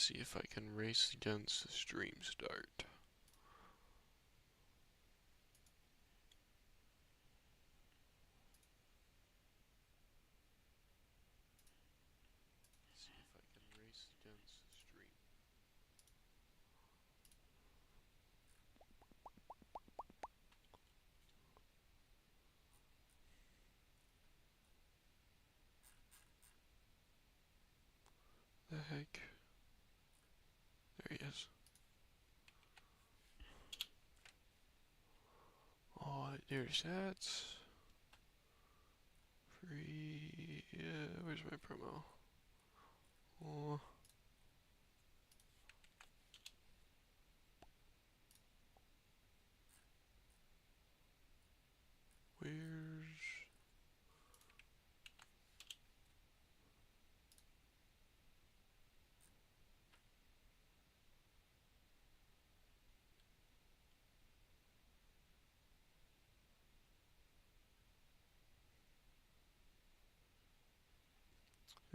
see if I can race against the stream start. See if I can race against the stream. The heck? There he is. Oh, there's that. Free. Yeah, where's my promo? Oh. Where's.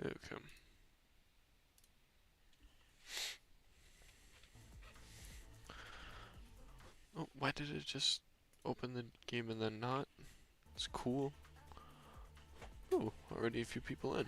Okay. Oh, why did it just open the game and then not? It's cool. Ooh, already a few people in.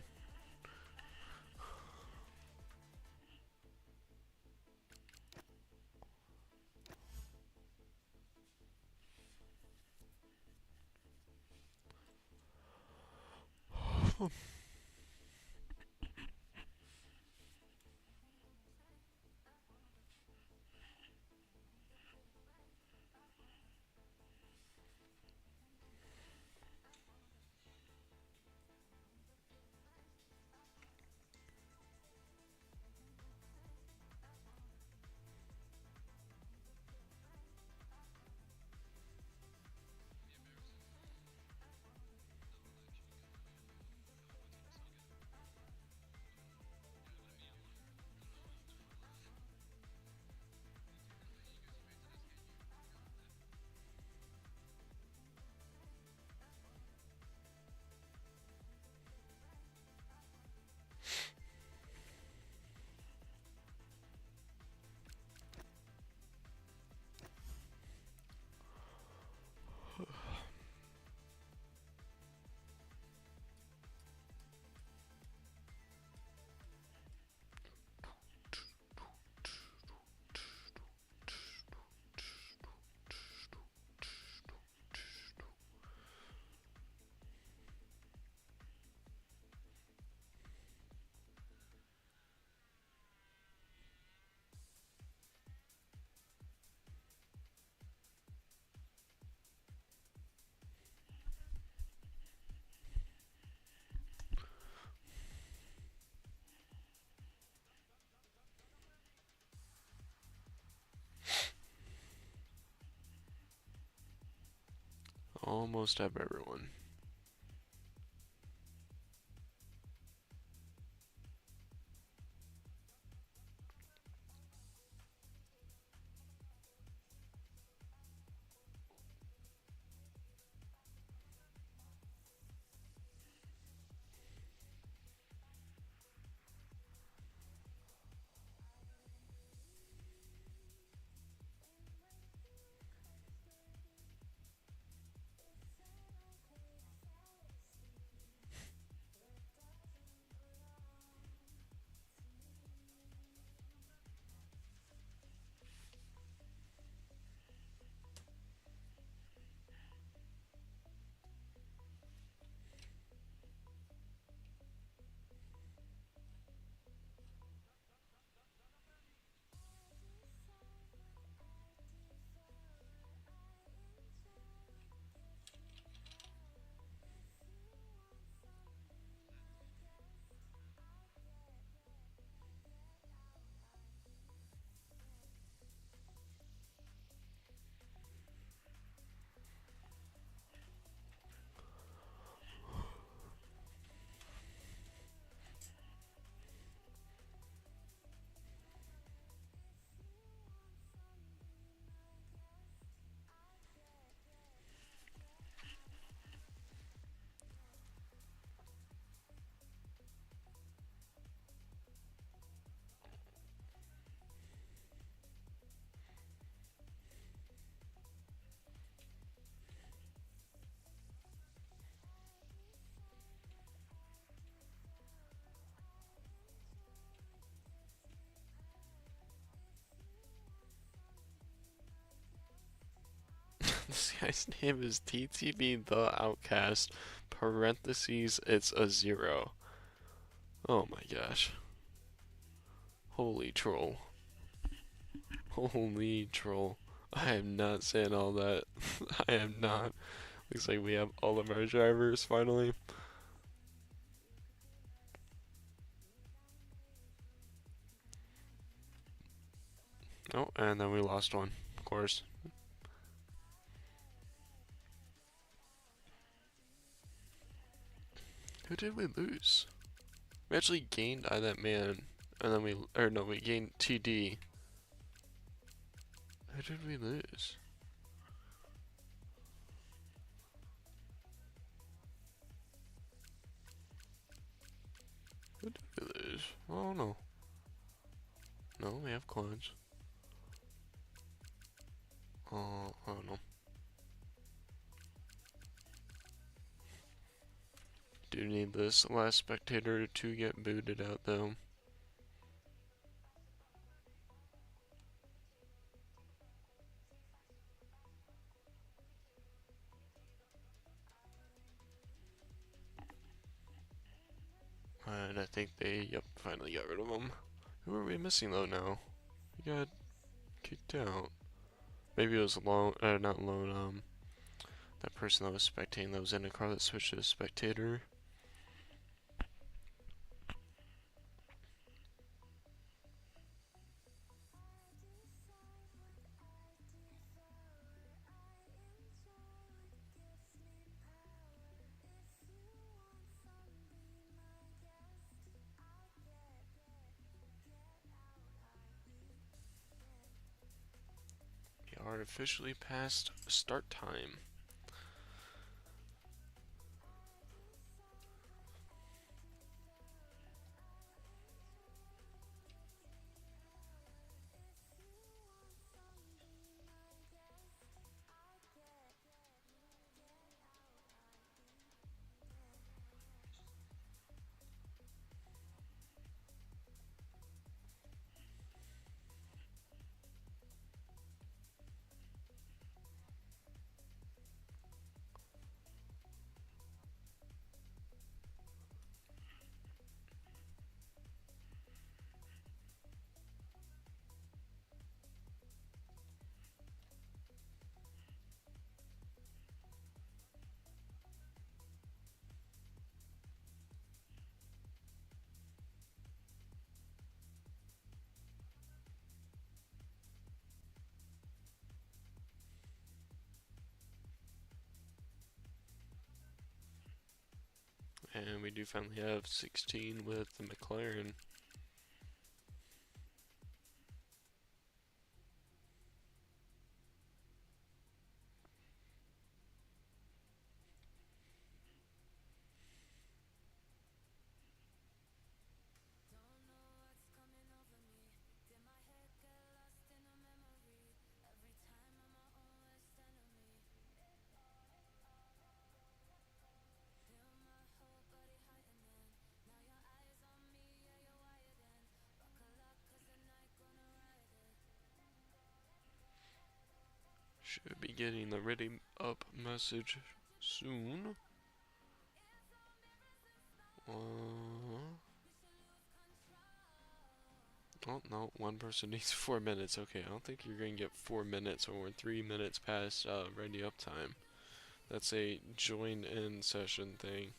Almost have everyone. This guy's name is TTB the Outcast. Parentheses, it's a 0. Oh my gosh. Holy troll. Holy troll. I am not saying all that. I am not. Looks like we have all of our drivers finally. Oh, and then we lost one, of course. Who did we lose? We actually gained that man, and then we gained TD. Who did we lose? Who did we lose? Oh no. No, we have coins. I don't know. Do need this last spectator to get booted out though. And I think they, yep, finally got rid of him. Who are we missing though now? We got kicked out. Maybe it was Lone, not Lone, that person that was spectating that was in a car that switched to a spectator. We are officially past start time. And we do finally have 16 with the McLaren. Should be getting the ready up message soon. Oh no, one person needs 4 minutes. Okay, I don't think you're gonna get 4 minutes when we're 3 minutes past ready up time. That's a join in session thing.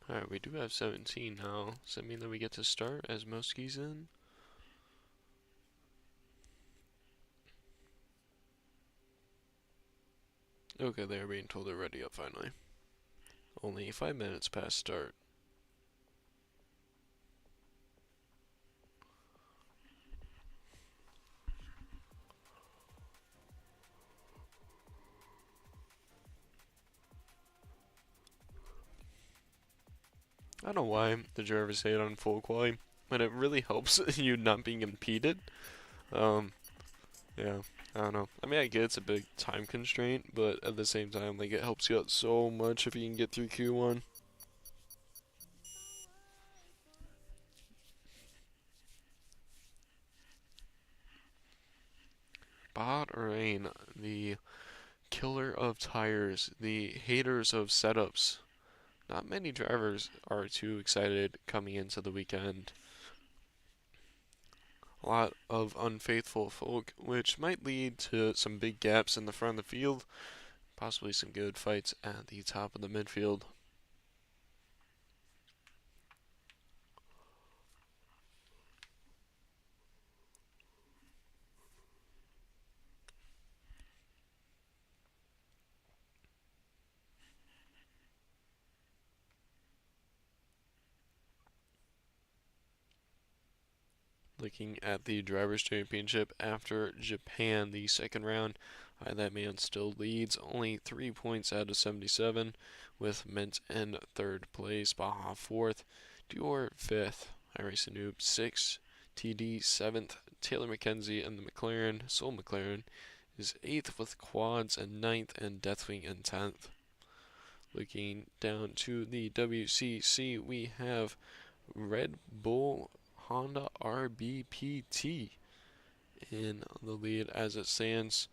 Alright, we do have 17 now. Does that mean that we get to start as Moski's in? Okay, they are being told they're ready up finally. Only 5 minutes past start. I don't know why the drivers say it on full quality, but it really helps you not being impeded. Um, yeah, I don't know. I mean, I get it's a big time constraint, but at the same time, like, it helps you out so much if you can get through Q1. Bahrain, the killer of tires, the haters of setups. Not many drivers are too excited coming into the weekend. A lot of unfaithful folk, which might lead to some big gaps in the front of the field, possibly some good fights at the top of the midfield. Looking at the Drivers' Championship after Japan, the second round, that man still leads, only 3 points out of 77, with Mint in third place, Baja fourth, Dior fifth, iRacing Noob sixth, TD seventh, Taylor McKenzie and the McLaren, Soul McLaren, is eighth with quads and ninth, and Deathwing in 10th. Looking down to the WCC, we have Red Bull Honda RBPT in the lead as it stands.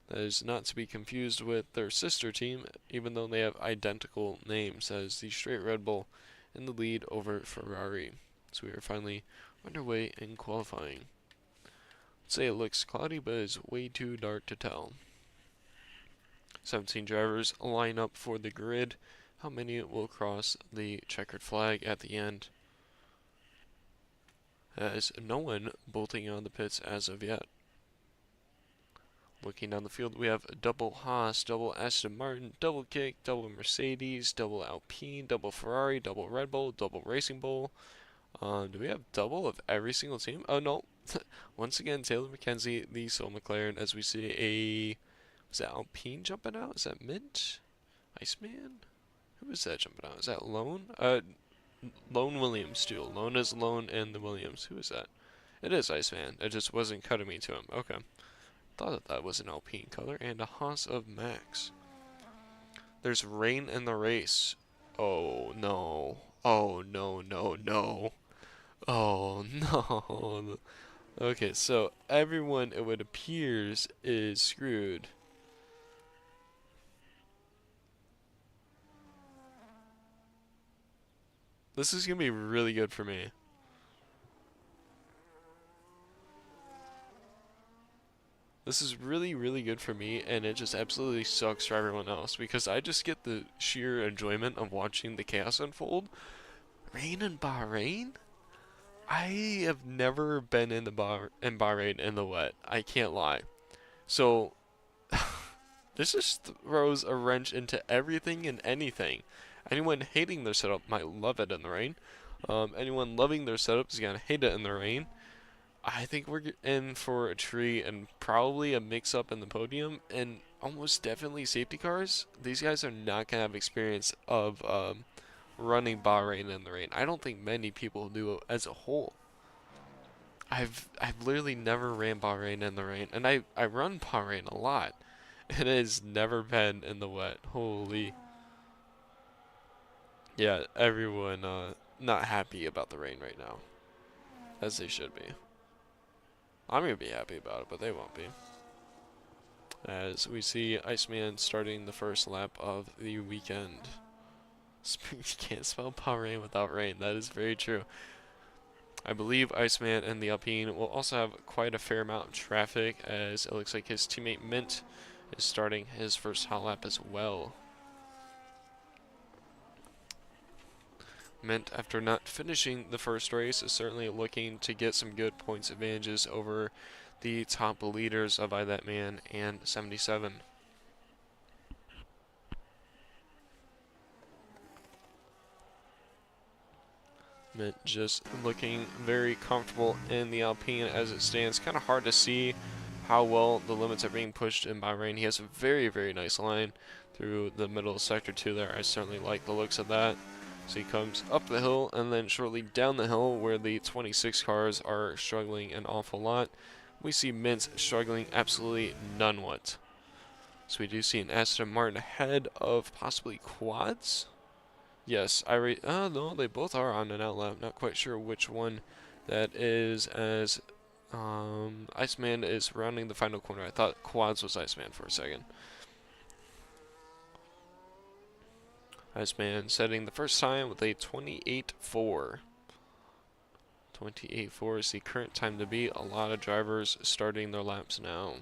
That is not to be confused with their sister team, even though they have identical names. That is the straight Red Bull in the lead over Ferrari. So we are finally underway in qualifying. I'd say it looks cloudy, but it's way too dark to tell. 17 drivers line up for the grid. How many will cross the checkered flag at the end? As no one bolting on the pits as of yet. Looking down the field, we have double Haas, double Aston Martin, double Kick, double Mercedes, double Alpine, double Ferrari, double Red Bull, double Racing Bull. Do we have double of every single team? Oh no. Once again, Taylor McKenzie, the Soul McLaren, as we see a... Was that Alpine jumping out? Is that Mint? Iceman? Who is that jumping out? Is that Lone? Lone Williams too. Lone is Lone and the Williams. Who is that? It is Iceman. It just wasn't cutting me to him. Okay. Thought that was an Alpine color. And a Haas of Max. There's rain in the race. Oh no. Oh no, no, no. Oh no. Okay, so everyone, it would appears, is screwed. This is gonna be really good for me. This is really, really good for me, and it just absolutely sucks for everyone else because I just get the sheer enjoyment of watching the chaos unfold. Rain in Bahrain? I have never been in Bahrain in the wet. I can't lie. So this just throws a wrench into everything and anything. Anyone hating their setup might love it in the rain. Anyone loving their setup is gonna hate it in the rain. I think we're in for a treat and probably a mix-up in the podium and almost definitely safety cars. These guys are not gonna have experience of running Bahrain in the rain. I don't think many people do as a whole. I've literally never ran Bahrain in the rain, and I run Bahrain a lot. It has never been in the wet. Holy. Yeah, everyone not happy about the rain right now, as they should be. I'm gonna be happy about it, but they won't be. As we see Iceman starting the first lap of the weekend. You can't spell Bahrain without rain. That is very true. I believe Iceman and the Alpine will also have quite a fair amount of traffic, as it looks like his teammate Mint is starting his first hot lap as well. Mint, after not finishing the first race, is certainly looking to get some good points advantages over the top leaders of I That Man and 77. Mint just looking very comfortable in the Alpine as it stands. Kind of hard to see how well the limits are being pushed in Bahrain. He has a very, very nice line through the middle of Sector 2 there. I certainly like the looks of that. So he comes up the hill and then shortly down the hill where the 26 cars are struggling an awful lot. We see Mint struggling absolutely none what. So we do see an Aston Martin ahead of possibly quads. Yes, no, they both are on an outlap. Not quite sure which one that is as Iceman is rounding the final corner. I thought quads was Iceman for a second. Iceman setting the first time with a 28.4. 28.4 is the current time to beat. A lot of drivers starting their laps now.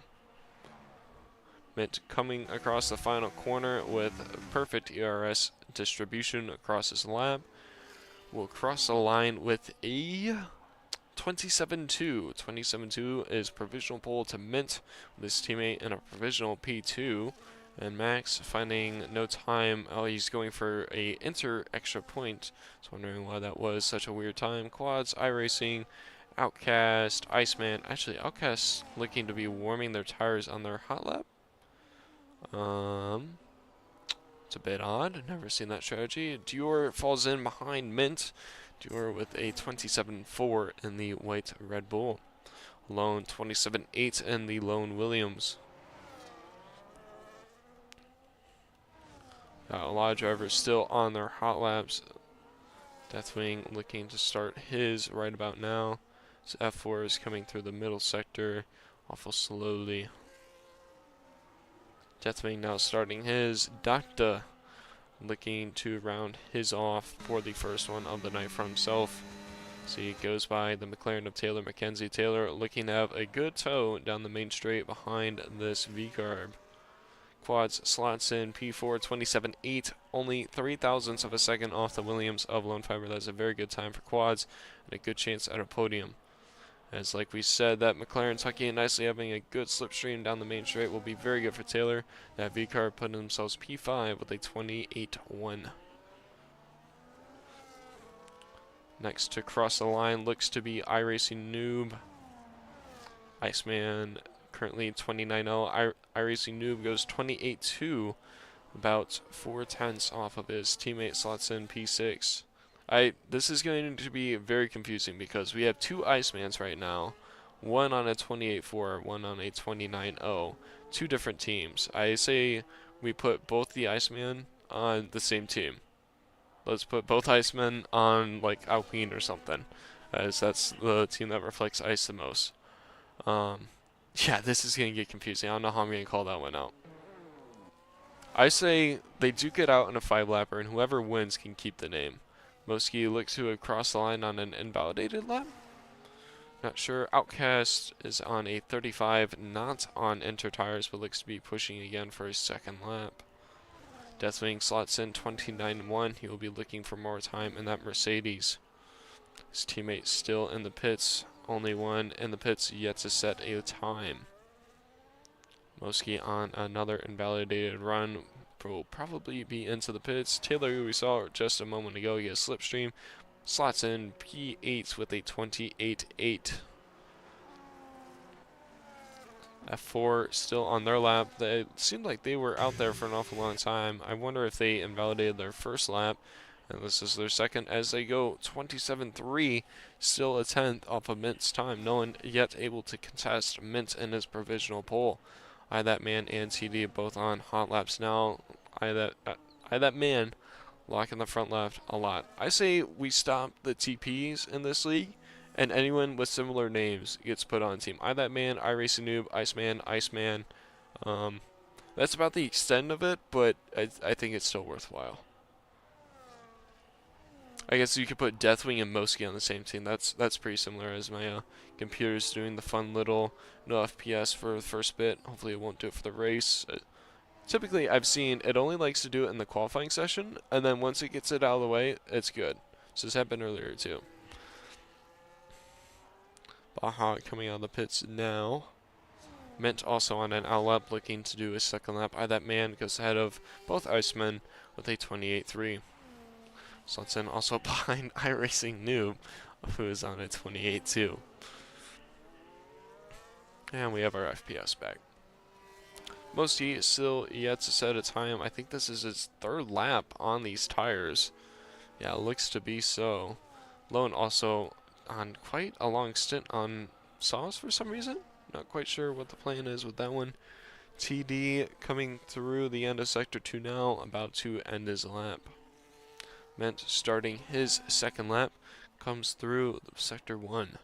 Mint coming across the final corner with perfect ERS distribution across his lap. Will cross the line with a 27.2. 27.2 is provisional pole to Mint with his teammate in a provisional P2. And Max finding no time. Oh, he's going for a extra point. I was wondering why that was such a weird time. Quads, iRacing, Outcast, Iceman. Actually, Outcast looking to be warming their tires on their hot lap. It's a bit odd. Never seen that strategy. Dior falls in behind Mint. Dior with a 27.4 in the white Red Bull. Lone 27.8 in the lone Williams. Got a lot of drivers still on their hot laps. Deathwing looking to start his right about now. So F4 is coming through the middle sector awful slowly. Deathwing now starting his. Doctor looking to round his off for the first one of the night for himself. So he goes by the McLaren of Taylor Mackenzie. Taylor looking to have a good tow down the main straight behind this V-carb. Quads slots in P4 27.8, only 0.03 of a second off the Williams of Lone Fiber. That's a very good time for quads and a good chance at a podium. As like we said, that McLaren tucking in nicely, having a good slipstream down the main straight will be very good for Taylor. That V-carb putting themselves P5 with a 28.1. Next to cross the line looks to be iRacing Noob. Iceman currently 29.0. iRacing Noob goes 28.2, about 0.4 off of his teammate, slots in P6. This is going to be very confusing because we have two Icemans right now, one on a 28.4, one on a 29.0, two different teams. I say we put both the Iceman on the same team. Let's put both Icemen on like Alpine or something, as that's the team that reflects ice the most. Yeah, this is going to get confusing. I don't know how I'm going to call that one out. I say they duke it out in a 5-lapper, and whoever wins can keep the name. Moski looks to have crossed the line on an invalidated lap. Not sure. Outcast is on a 35, not on Enter tires, but looks to be pushing again for his second lap. Deathwing slots in 29.1. He will be looking for more time in that Mercedes. His teammate still in the pits. Only one in the pits yet to set a time. Moski on another invalidated run will probably be into the pits. Taylor, who we saw just a moment ago, he has slipstream. Slots in P8 with a 28.8. F4 still on their lap. It seemed like they were out there for an awful long time. I wonder if they invalidated their first lap. And this is their second as they go 27.3, still a 10th off of Mint's time. No one yet able to contest Mint in his provisional pole. I That Man and TD both on hot laps now. I That Man locking the front left a lot. I say we stop the TPs in this league, and anyone with similar names gets put on team. I That Man, iRacing Noob, Iceman. That's about the extent of it, but I think it's still worthwhile. I guess you could put Deathwing and Moski on the same team. That's pretty similar, as my computer's doing the fun little no FPS for the first bit. Hopefully it won't do it for the race. Typically, I've seen it only likes to do it in the qualifying session, and then once it gets it out of the way, it's good. So this happened earlier too. Baja coming out of the pits now. Mint also on an out lap looking to do a second lap. That man goes ahead of both Icemen with a 28.3. Slotson also behind iRacing Noob, who is on a 28.2. And we have our FPS back. Mosty is still yet to set a time. I think this is his third lap on these tires. Yeah, it looks to be so. Lone also on quite a long stint on sauce for some reason. Not quite sure what the plan is with that one. TD coming through the end of Sector 2 now, about to end his lap. Mint starting his second lap, comes through Sector 1.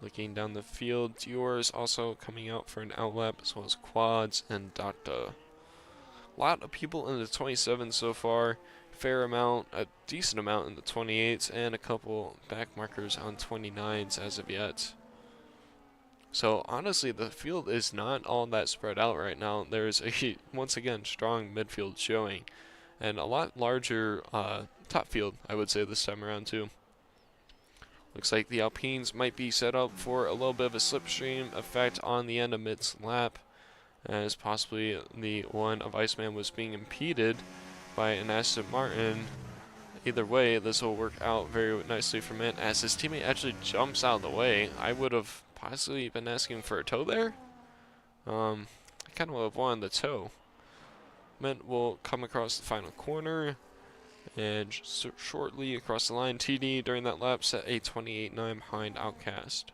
Looking down the field, Dior's also coming out for an outlap, as well as Quads and Docta. A lot of people in the 27s so far, fair amount, a decent amount in the 28s, and a couple back markers on 29s as of yet. So honestly, the field is not all that spread out right now. There's a, once again, strong midfield showing, and a lot larger top field, I would say, this time around too. Looks like the Alpines might be set up for a little bit of a slipstream effect on the end of Mitt's lap, as possibly the one of Iceman was being impeded by an Aston Martin. Either way, this will work out very nicely for Mint, as his teammate actually jumps out of the way. I would have possibly been asking for a tow there. I kind of would have wanted the tow. Mint will come across the final corner, and shortly across the line, TD during that lap set a 28.9 behind Outcast.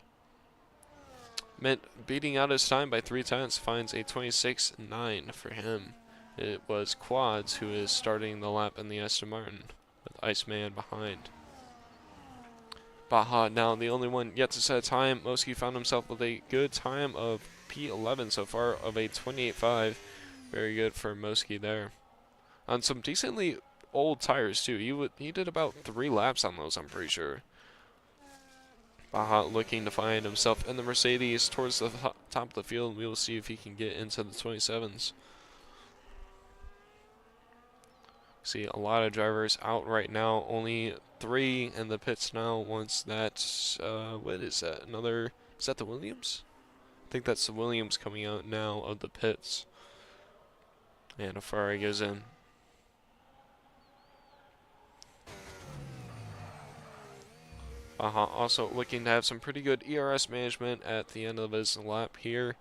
Mint beating out his time by 3/10 finds a 26.9 for him. It was Quads who is starting the lap in the Aston Martin, with Iceman behind. Baja now the only one yet to set a time. Moski found himself with a good time of P11 so far of a 28.5. Very good for Moski there. On some decently old tires too. He did about 3 laps on those, I'm pretty sure. Baja looking to find himself in the Mercedes towards the top of the field. We will see if he can get into the 27s. See a lot of drivers out right now. Only 3 in the pits now. Once that, what is that? Another, is that the Williams? I think that's the Williams coming out now of the pits. And a Ferrari goes in. Baja also looking to have some pretty good ERS management at the end of his lap here.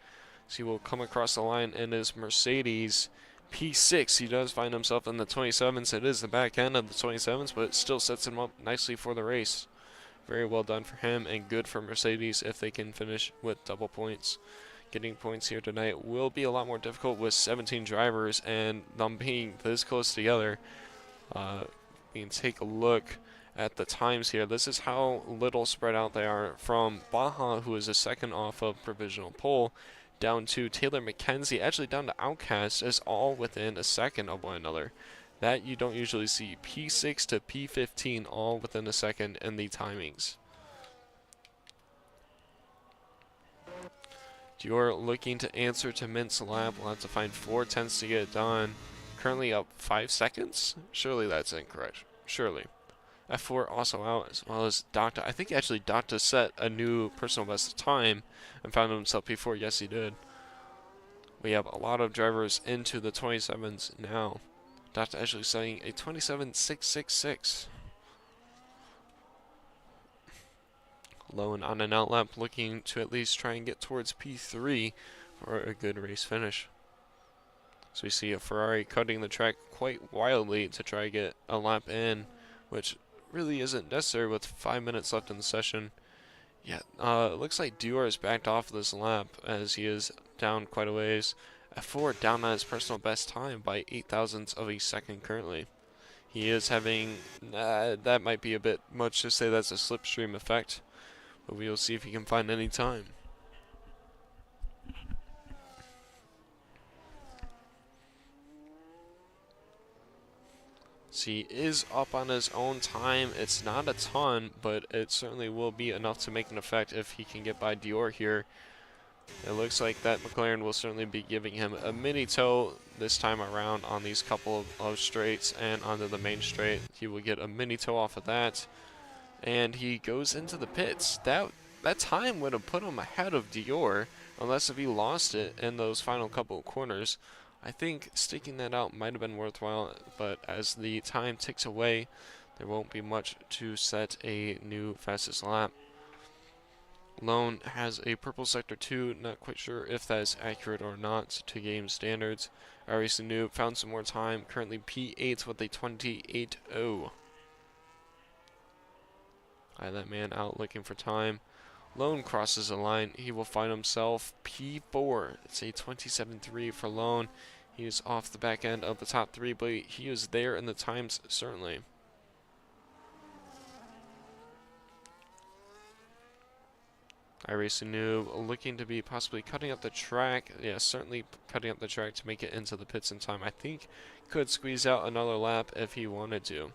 So he will come across the line in his Mercedes P6. He does find himself in the 27s. It is the back end of the 27s, but it still sets him up nicely for the race. Very well done for him, and good for Mercedes if they can finish with double points. Getting points here tonight will be a lot more difficult with 17 drivers and them being this close together. We can take a look at the times here. This is how little spread out they are, from Baja, who is a second off of provisional pole, down to Taylor McKenzie, actually down to Outcast, is all within a second of one another. That you don't usually see. P6 to P15 all within a second in the timings. Dior looking to answer to Mint's lap. We'll have to find 4/10 to get it done. Currently up 5 seconds? Surely that's incorrect. Surely. F4 also out, as well as Docta. I think actually Docta set a new personal best time and found himself P4. Yes, he did. We have a lot of drivers into the 27s now. Docta actually setting a 27.666. Lone on an outlap, looking to at least try and get towards P3 for a good race finish. So we see a Ferrari cutting the track quite wildly to try to get a lap in, which really isn't necessary with 5 minutes left in the session. Yeah, it looks like Dior has backed off this lap as he is down quite a ways. F4 down on his personal best time by 8 thousandths of a second currently. He is having, that might be a bit much to say that's a slipstream effect, but we will see if he can find any time. So he is up on his own time. It's not a ton, but it certainly will be enough to make an effect if he can get by Dior here. It looks like that McLaren will certainly be giving him a mini tow this time around on these couple of straights, and onto the main straight. He will get a mini tow off of that, and he goes into the pits. That time would have put him ahead of Dior, unless if he lost it in those final couple of corners. I think sticking that out might have been worthwhile, but as the time ticks away, there won't be much to set a new fastest lap. Lone has a purple sector 2, not quite sure if that is accurate or not to game standards. Arias Noob found some more time, currently P8 with a 28.0. That man out looking for time. Lone crosses the line, he will find himself P4. It's a 27.3 for Lone. He is off the back end of the top 3, but he is there in the times, certainly. Noob looking to be possibly cutting up the track. Yeah, certainly cutting up the track to make it into the pits in time. I think could squeeze out another lap if he wanted to.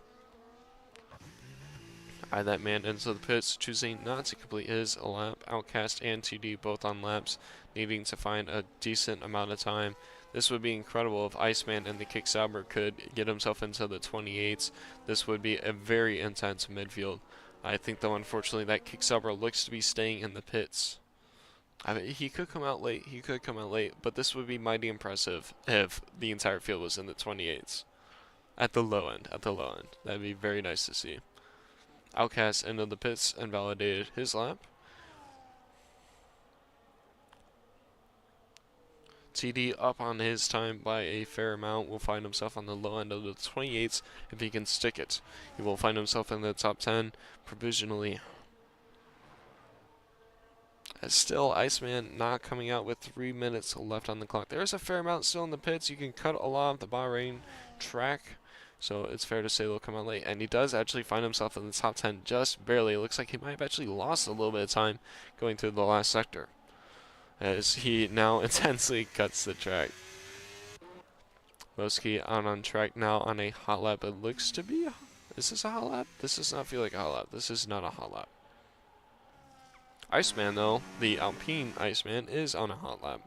That man into the pits, choosing not to complete his lap. Outcast and TD both on laps, needing to find a decent amount of time. This would be incredible if Iceman and the Kick Sauber could get himself into the 28s. This would be a very intense midfield. I think, though, unfortunately, that Kick Sauber looks to be staying in the pits. I mean, he could come out late, but this would be mighty impressive if the entire field was in the 28s. At the low end. That'd be very nice to see. Outcast into the pits and validated his lap. TD up on his time by a fair amount, will find himself on the low end of the 28s if he can stick it. He will find himself in the top 10 provisionally. As still, Iceman not coming out with 3 minutes left on the clock. There's a fair amount still in the pits. You can cut a lot of the Bahrain track, so it's fair to say they'll come out late. And he does actually find himself in the top 10 just barely. It looks like he might have actually lost a little bit of time going through the last sector, as he now intensely cuts the track. Moski out on track now on a hot lap. It looks to be... Is this a hot lap? This does not feel like a hot lap. This is not a hot lap. Iceman, though, the Alpine Iceman, is on a hot lap.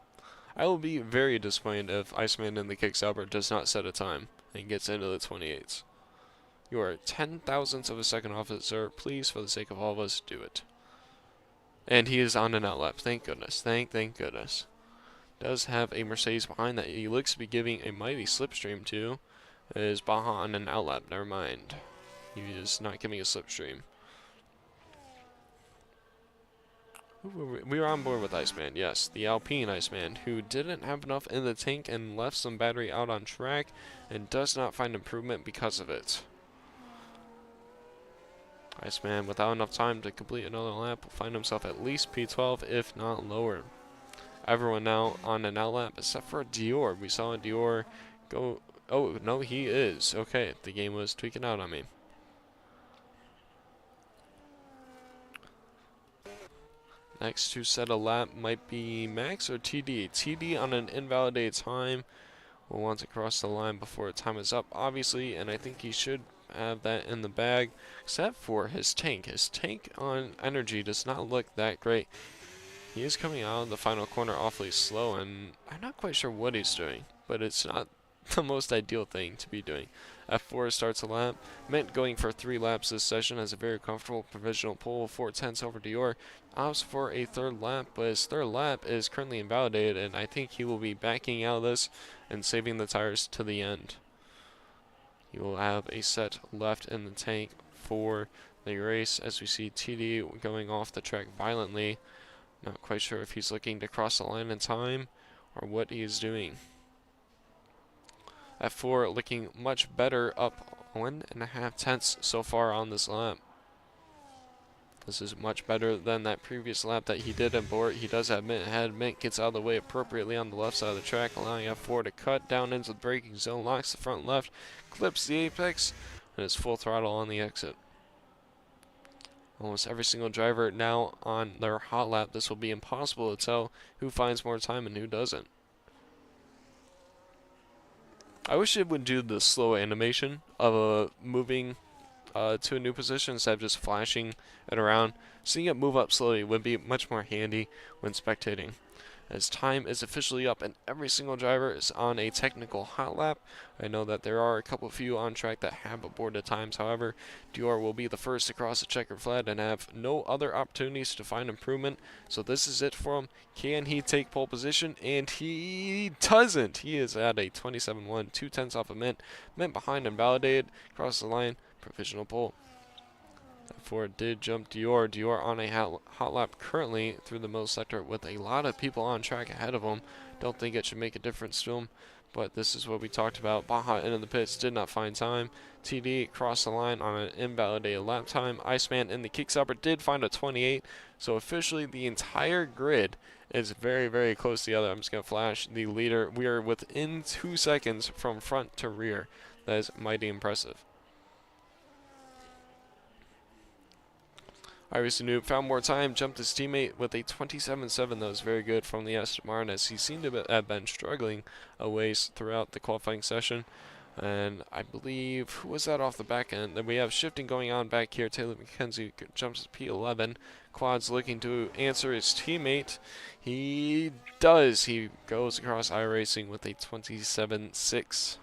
I will be very disappointed if Iceman in the Kick Sauber does not set a time and gets into the 28s. You are 10 thousandths of a second off it, sir. Please, for the sake of all of us, do it. And he is on an outlap. Thank goodness. Thank goodness. Does have a Mercedes behind that he looks to be giving a mighty slipstream to. Is Baja on an outlap? Never mind. He is not giving a slipstream. We were on board with Iceman, yes. The Alpine Iceman, who didn't have enough in the tank and left some battery out on track and does not find improvement because of it. Iceman, without enough time to complete another lap, will find himself at least P12, if not lower. Everyone now on an outlap, except for Dior. We saw Dior go... Oh, no, he is. Okay, the game was tweaking out on me. Next to set a lap might be Max or TD. TD on an invalidated time will want to cross the line before time is up, obviously, and I think he should have that in the bag, except for his tank. His tank on energy does not look that great. He is coming out of the final corner awfully slow, and I'm not quite sure what he's doing, but it's not the most ideal thing to be doing. F4 starts a lap. Mint going for 3 laps this session has a very comfortable provisional pole, 4/10 over Dior. Opts for a third lap, but his third lap is currently invalidated, and I think he will be backing out of this and saving the tires to the end. He will have a set left in the tank for the race, as we see TD going off the track violently. Not quite sure if he's looking to cross the line in time or what he is doing. F4 looking much better, up 1.5 tenths so far on this lap. This is much better than that previous lap that he did at Bort. He does have Mint ahead. Mint gets out of the way appropriately on the left side of the track, allowing F4 to cut down into the braking zone, locks the front left, clips the apex, and is full throttle on the exit. Almost every single driver now on their hot lap. This will be impossible to tell who finds more time and who doesn't. I wish it would do the slow animation of moving to a new position instead of just flashing it around. Seeing it move up slowly would be much more handy when spectating. as time is officially up and every single driver is on a technical hot lap. I know that there are a couple few on track that have aborted times. However, DLR will be the first to cross the checkered flag and have no other opportunities to find improvement. So this is it for him. Can he take pole position? And he doesn't. He is at a 27.1, 2/10 off a mint. Mint behind and validated. Cross the line. Provisional pole. Ford did jump DLR. DLR on a hot lap currently through the middle sector with a lot of people on track ahead of him. Don't think it should make a difference to him, but this is what we talked about. Baja into the pits, did not find time. TD crossed the line on an invalidated lap time. Iceman in the kickstopper did find a 28, so officially the entire grid is very, very close together. I'm just going to flash the leader. We are within 2 seconds from front to rear. That is mighty impressive. Iris Noob found more time, jumped his teammate with a 27.7. That was very good from the Aston Martin, as he seemed to have been struggling a ways throughout the qualifying session. And I believe, who was that off the back end? Then we have shifting going on back here. Taylor McKenzie jumps to P11. Quad's looking to answer his teammate. He does. He goes across iRacing with a 27.6.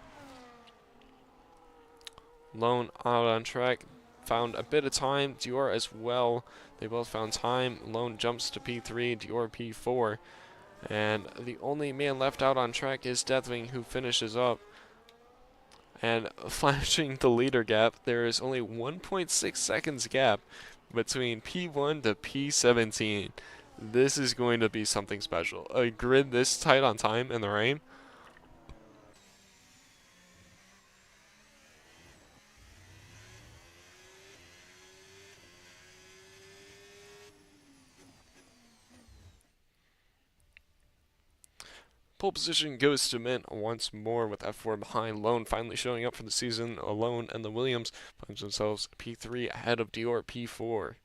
Lone out on track. Found a bit of time. DLR as well. They both found time. Lone jumps to P3. DLR P4. And the only man left out on track is Deathwing, who finishes up. And flashing the leader gap, there is only 1.6 seconds gap between P1 to P17. This is going to be something special. A grid this tight on time in the rain. Pole position goes to Mint once more with F4 behind. Lone finally showing up for the season. Alone and the Williams finds themselves P3 ahead of DLR P4.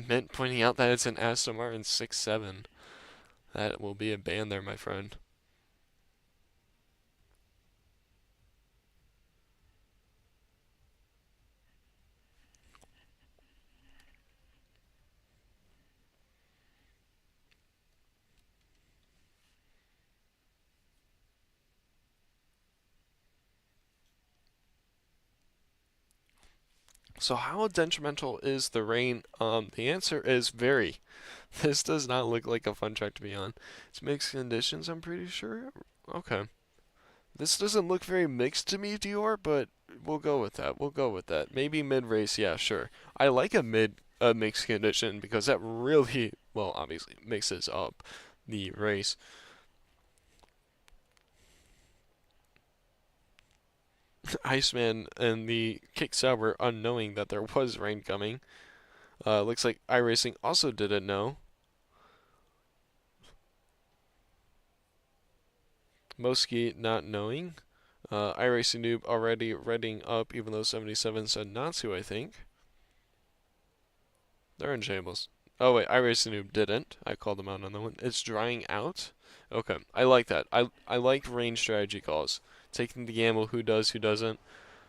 Mint pointing out that it's an Aston Martin 6.7. That will be a ban there, my friend. So how detrimental is the rain? The answer is very. This does not look like a fun track to be on. It's mixed conditions, I'm pretty sure. Okay. This doesn't look very mixed to me, DLR, but we'll go with that. We'll go with that. Maybe mid-race, yeah, sure. I like a mixed condition because that really, well, obviously mixes up the race. Iceman and the Kickstop were unknowing that there was rain coming. Looks like iRacing also didn't know. Moski not knowing. iRacing Noob already reading up, even though 77 said not to, I think. They're in shambles. Oh wait, iRacing Noob didn't. I called them out on that one. It's drying out? Okay, I like that. I like range strategy calls. Taking the gamble, who does, who doesn't.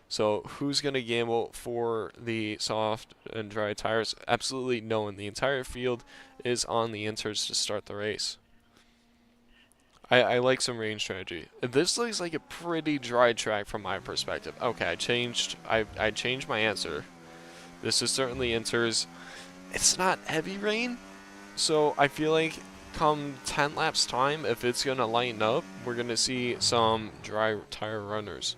So who's going to gamble for the soft and dry tires? Absolutely no one. The entire field is on the inters to start the race. I like some range strategy. This looks like a pretty dry track from my perspective. Okay, I changed my answer. This is certainly inters. It's not heavy rain, so I feel like come 10 laps time, if it's going to lighten up, we're going to see some dry tire runners.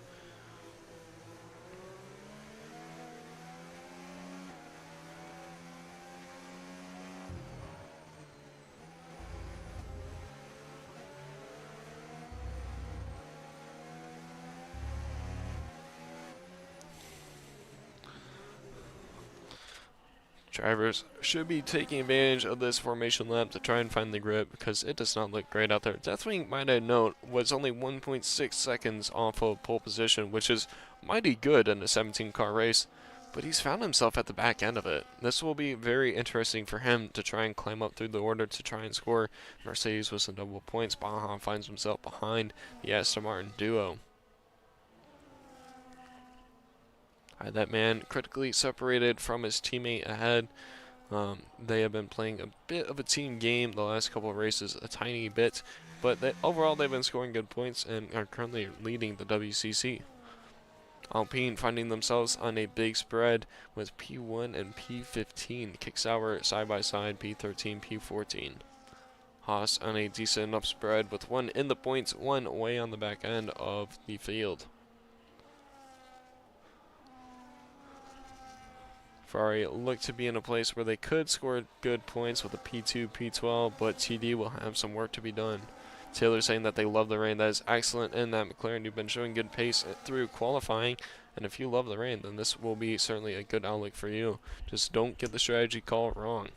Drivers should be taking advantage of this formation lap to try and find the grip because it does not look great out there. Deathwing, might I note, was only 1.6 seconds off of pole position, which is mighty good in a 17-car race, but he's found himself at the back end of it. This will be very interesting for him to try and climb up through the order to try and score. Mercedes with some double points. Baja finds himself behind the Aston Martin duo. That man critically separated from his teammate ahead. They have been playing a bit of a team game the last couple of races, a tiny bit, but overall they've been scoring good points and are currently leading the WCC. Alpine finding themselves on a big spread with P1 and P15. Kicksauer side by side, P13, P14. Haas on a decent enough spread with one in the points, one way on the back end of the field. Ferrari look to be in a place where they could score good points with a P2, P12, but TD will have some work to be done. Taylor saying that they love the rain. That is excellent in that McLaren. You've been showing good pace through qualifying, and if you love the rain, then this will be certainly a good outlook for you. Just don't get the strategy call wrong.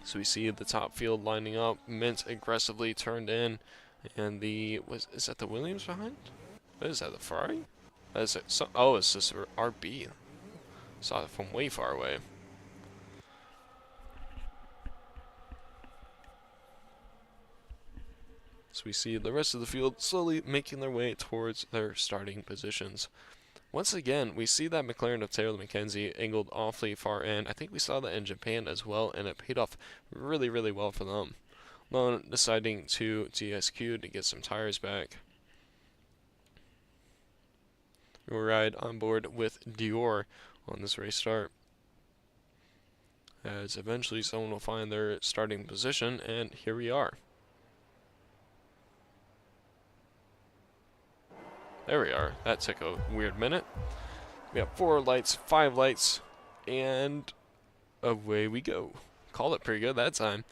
So we see the top field lining up. Mint aggressively turned in, and is that the Williams behind? What is that, the Ferrari? That is oh, it's just RB. Saw it from way far away. So we see the rest of the field slowly making their way towards their starting positions. Once again, we see that McLaren of Taylor Mackenzie angled awfully far in. I think we saw that in Japan as well, and it paid off really, really well for them. Lone deciding to DSQ to get some tires back. We'll ride on board with Dior on this race start, as eventually someone will find their starting position, and here we are. There we are. That took a weird minute. We have 4 lights, 5 lights, and away we go. Called it pretty good that time.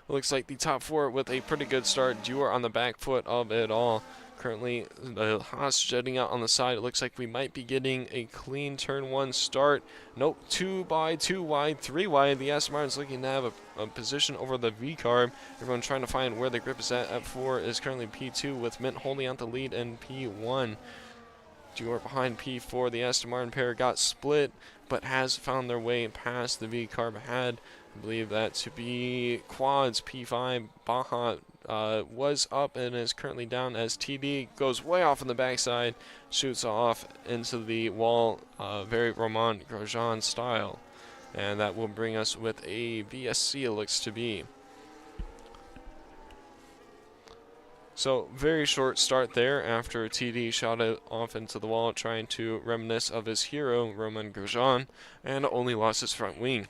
Looks like the top 4 with a pretty good start. Dior on the back foot of it all. Currently, the Haas jetting out on the side. It looks like we might be getting a clean turn 1 start. Nope, 2 wide, 2 wide, 3 wide. The Aston Martin's looking to have a position over the V-carb. Everyone trying to find where the grip is at. F4 is currently P2 with Mint holding out the lead in P1. Dior behind P4. The Aston Martin pair got split, but has found their way past the V-carb ahead. I believe that to be quads. P5 Baja was up and is currently down as TD goes way off on the backside, shoots off into the wall, very Romain Grosjean style, and that will bring us with a VSC, it looks to be. So very short start there after TD shot it off into the wall trying to reminisce of his hero Romain Grosjean, and only lost his front wing.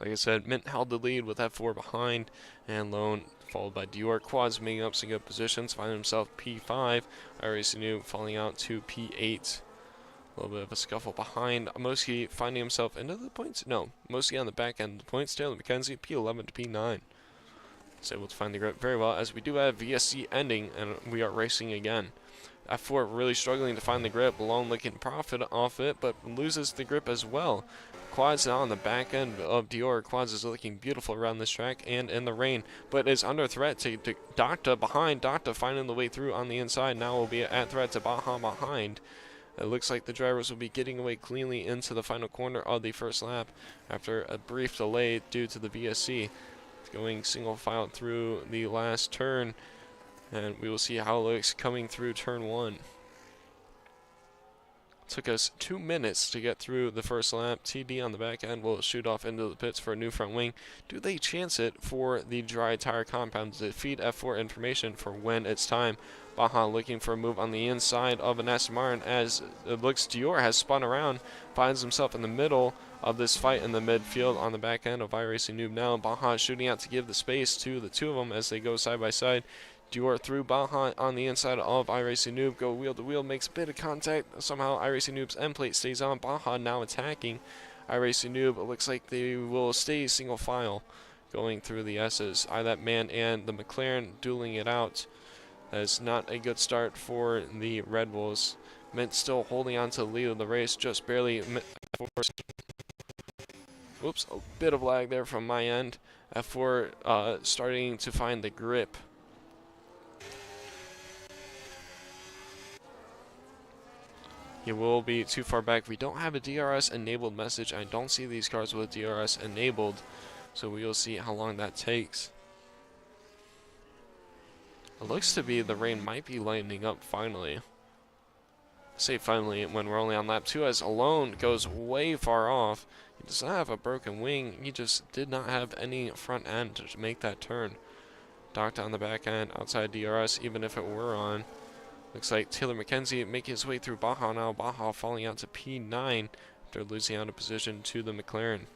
Like I said, Mint held the lead with F4 behind, and Lone followed by Dior. Quads making up some good positions, finding himself P5. Iracinu falling out to P8. A little bit of a scuffle behind. Moski finding himself into the points. No, Moski on the back end of the points. Taylor Mackenzie, P11 to P9. Is able to find the grip very well, as we do have VSC ending, and we are racing again. F4 really struggling to find the grip. Lone looking profit off it, but loses the grip as well. Quads now on the back end of Dior. Quads is looking beautiful around this track and in the rain, but is under threat to Docta behind. Docta finding the way through on the inside. Now will be at threat to Baja behind. It looks like the drivers will be getting away cleanly into the final corner of the first lap after a brief delay due to the VSC. Going single file through the last turn, and we will see how it looks coming through turn 1. Took us 2 minutes to get through the first lap. TD on the back end will shoot off into the pits for a new front wing. Do they chance it for the dry tire compound to feed F4 information for when it's time? Baja looking for a move on the inside of an Aston Martin, as it looks Dior has spun around, finds himself in the middle of this fight in the midfield on the back end of iRacing Noob now. Baja shooting out to give the space to the two of them as they go side by side. Dior through Baja on the inside of iRacing Noob. Go wheel to wheel, makes a bit of contact. Somehow iRacing Noob's end plate stays on. Baja now attacking iRacing Noob. It looks like they will stay single file going through the S's. That man and the McLaren dueling it out. That is not a good start for the Red Bulls. Mint still holding on to the lead of the race, just barely. Whoops, a bit of lag there from my end. F4 starting to find the grip. He will be too far back. We don't have a DRS enabled message. I don't see these cars with DRS enabled, so we will see how long that takes. It looks to be the rain might be lightening up finally. I say finally when we're only on lap 2, as Alone goes way far off. He does not have a broken wing, he just did not have any front end to make that turn. Docked on the back end outside DRS, even if it were on. Looks like Taylor McKenzie making his way through Baja now. Baja falling out to P9 after losing out of position to the McLaren.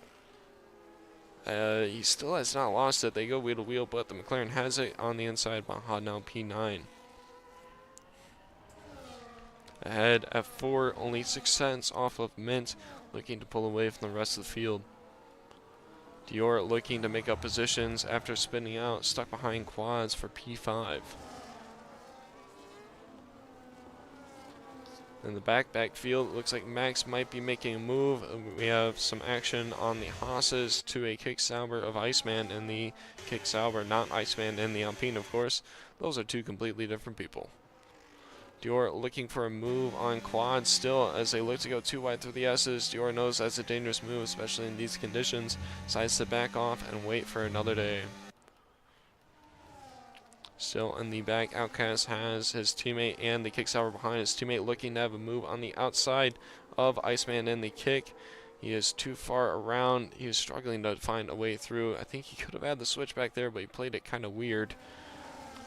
He still has not lost it. They go wheel to wheel, but the McLaren has it on the inside. Baja now P9. Ahead F4, only 6 cents off of Mint, looking to pull away from the rest of the field. Dior looking to make up positions after spinning out, stuck behind quads for P5. In the backfield, it looks like Max might be making a move. We have some action on the Haas's to a kick Sauber of Iceman and the kick Sauber, not Iceman and the Alpine, of course. Those are two completely different people. Dior looking for a move on quads still as they look to go too wide through the S's. Dior knows that's a dangerous move, especially in these conditions. Decides to back off and wait for another day. Still in the back, Outcast has his teammate and the kick Sauber behind. His teammate looking to have a move on the outside of Iceman in the kick. He is too far around. He is struggling to find a way through. I think he could have had the switch back there, but he played it kind of weird.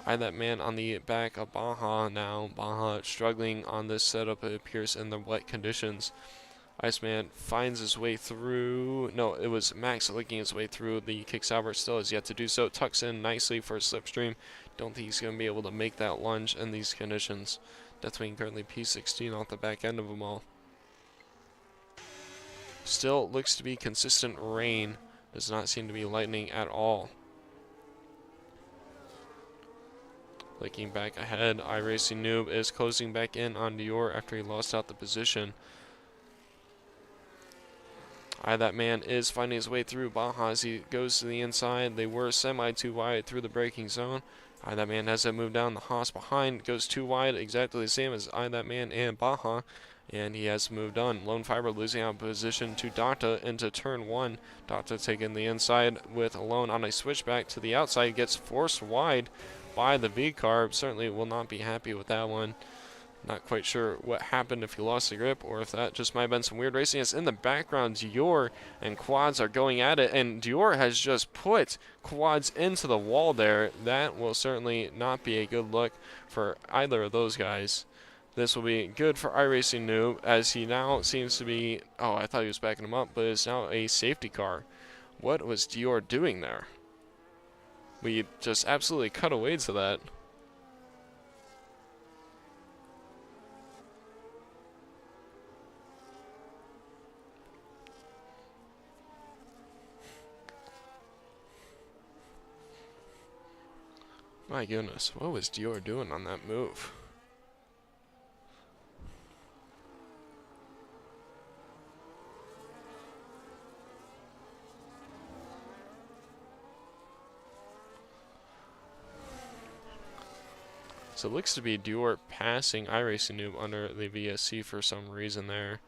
I had that man on the back of Baja now. Baja struggling on this setup, it appears, in the wet conditions. Iceman finds his way through. No, it was Max licking his way through. The kick Sauber still has yet to do so. Tucks in nicely for a slipstream. Don't think he's going to be able to make that lunge in these conditions. Deathwing currently P16 off the back end of them all. Still looks to be consistent rain. Does not seem to be lightning at all. Looking back ahead, iRacing Noob is closing back in on Dior after he lost out the position. That man is finding his way through Baja as he goes to the inside. They were semi too wide through the braking zone. That man has to move down. The Haas behind goes too wide, exactly the same as that man and Baja, and he has moved on. Lone Fiber losing out position to Data into turn 1. Data taking the inside with Alone on a switchback to the outside, gets forced wide by the V-Carb. Certainly will not be happy with that one. Not quite sure what happened, if he lost the grip or if that just might have been some weird racing. As in the background, Dior and Quads are going at it, and Dior has just put Quads into the wall there. That will certainly not be a good look for either of those guys. This will be good for iRacing Noob, as he now seems to be, oh, I thought he was backing him up, but it's now a safety car. What was Dior doing there? We just absolutely cut away to that. My goodness, what was Dior doing on that move? So it looks to be Dior passing iRacing Noob under the VSC for some reason there.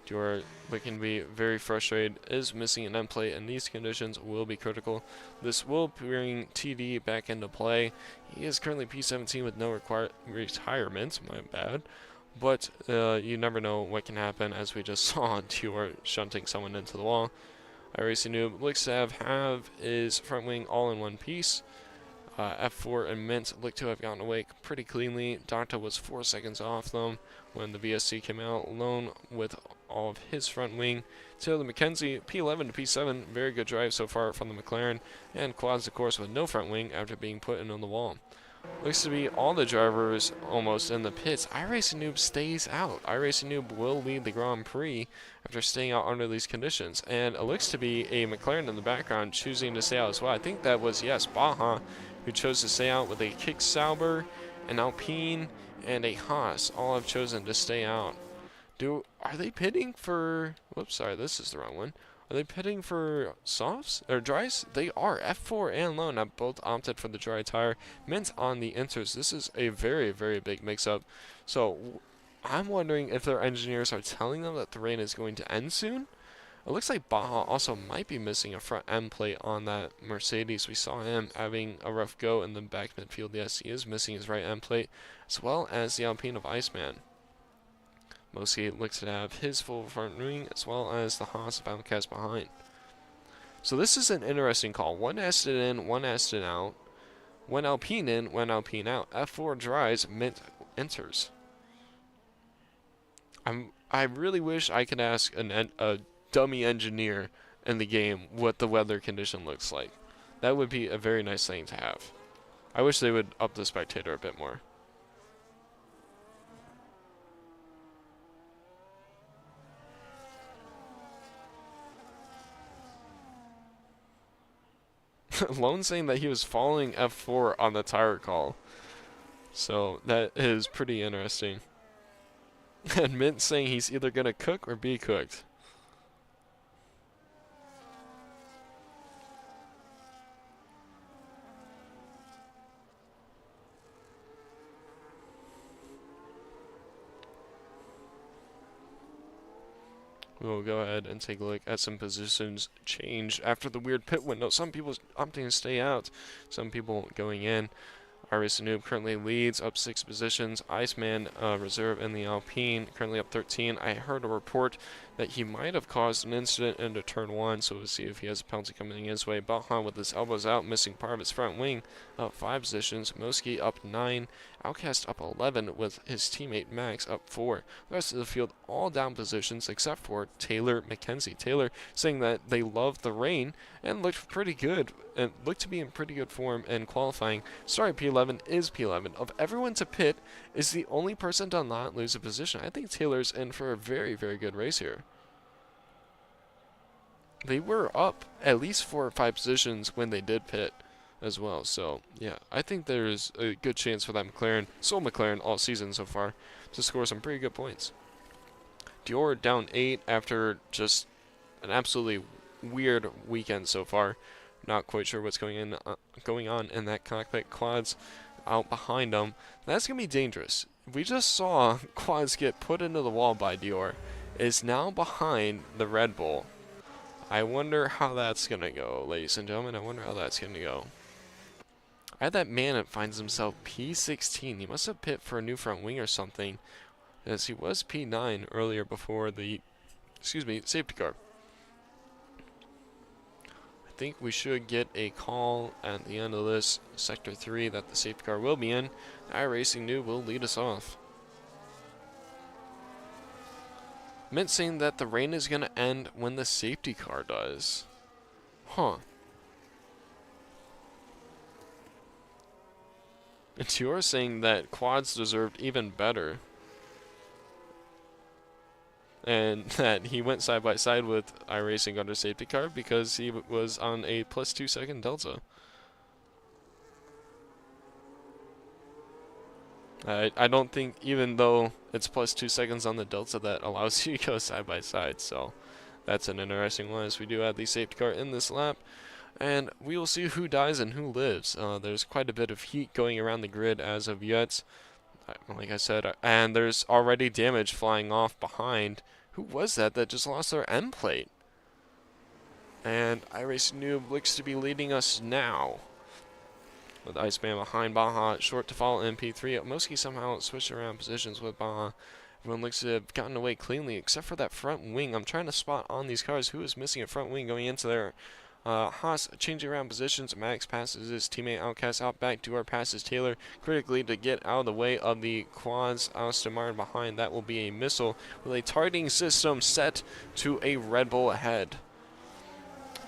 Dior looking to be very frustrated, is missing an end plate, and these conditions will be critical. This will bring TD back into play. He is currently P17 with no retirement, my bad. But you never know what can happen, as we just saw Dior shunting someone into the wall. iRacing Noob looks to have his front wing all in one piece. F4 and Mint look to have gotten away pretty cleanly. Danta was 4 seconds off them when the VSC came out, alone with all of his front wing. Taylor McKenzie, P11 to P7, very good drive so far from the McLaren, and Quads, of course, with no front wing after being put in on the wall. Looks to be all the drivers almost in the pits. iRacing Noob stays out. iRacing Noob will lead the Grand Prix after staying out under these conditions. And it looks to be a McLaren in the background choosing to stay out as well. I think that was, yes, Baja, who chose to stay out with a kick Sauber, an Alpine, and a Haas. All have chosen to stay out. Are they pitting for... Whoops, sorry, this is the wrong one. Are they pitting for softs or dries? They are. F4 and Lone have both opted for the dry tire. Mint on the inters. This is a very, very big mix-up. So I'm wondering if their engineers are telling them that the rain is going to end soon, It looks like Baja also might be missing a front end plate on that Mercedes. We saw him having a rough go in the back midfield. Yes, he is missing his right end plate, as well as the Alpine of Iceman. Mosky looks to have his full front wing, as well as the Haas of Outcast behind. So this is an interesting call. One Aston in, one Aston out. One Alpine in, one Alpine out. F4 dries, Mint enters. I really wish I could ask a dummy engineer in the game what the weather condition looks like. That would be a very nice thing to have. I wish they would up the spectator a bit more. Lone saying that he was following F4 on the tire call. So that is pretty interesting. And Mint saying he's either going to cook or be cooked. We'll go ahead and take a look at some positions changed after the weird pit window. Some people opting to stay out, some people going in. Iris Noob currently leads, up 6 positions. Iceman reserve in the Alpine, currently up 13. I heard a report that he might have caused an incident into turn 1, so we'll see if he has a penalty coming his way. Bahan with his elbows out, missing part of his front wing, up 5 positions. Mosky up 9. Outcast up 11 with his teammate Max up 4. The rest of the field all down positions except for Taylor McKenzie. Taylor saying that they loved the rain and looked pretty good and looked to be in pretty good form in qualifying. Sorry, P11 is P11. Of everyone to pit, is the only person to not lose a position. I think Taylor's in for a very, very good race here. They were up at least 4 or 5 positions when they did pit as well. So, yeah, I think there's a good chance for that McLaren, sole McLaren all season so far, to score some pretty good points. Dior down 8 after just an absolutely weird weekend so far. Not quite sure what's going on in that cockpit. Quads out behind them. That's going to be dangerous. We just saw Quads get put into the wall by Dior. Is now behind the Red Bull. I wonder how that's going to go, ladies and gentlemen. I wonder how that's going to go. I had that man that finds himself P16. He must have pit for a new front wing or something, as he was P9 earlier before the, safety car. I think we should get a call at the end of this Sector 3 that the safety car will be in. iRacing Noob will lead us off. Mint saying that the rain is going to end when the safety car does. Huh. And you're saying that Quads deserved even better. And that he went side by side with iRacing under safety car because he was on a plus 2 second delta. I don't think, even though it's plus 2 seconds on the delta, that allows you to go side by side. So that's an interesting one, as we do have the safety car in this lap. And we will see who dies and who lives. There's quite a bit of heat going around the grid as of yet. Like I said, and there's already damage flying off behind. Who was that just lost their end plate? And iRacing Noob looks to be leading us now. With Iceman behind Baja, short to follow in P3. Mosky somehow switched around positions with Baja. Everyone looks to have gotten away cleanly, except for that front wing. I'm trying to spot on these cars who is missing a front wing going into there. Haas changing around positions. Max passes his teammate Outcast out back. Duar passes Taylor critically to get out of the way of the Quads. Aston Martin behind. That will be a missile with a targeting system set to a Red Bull ahead.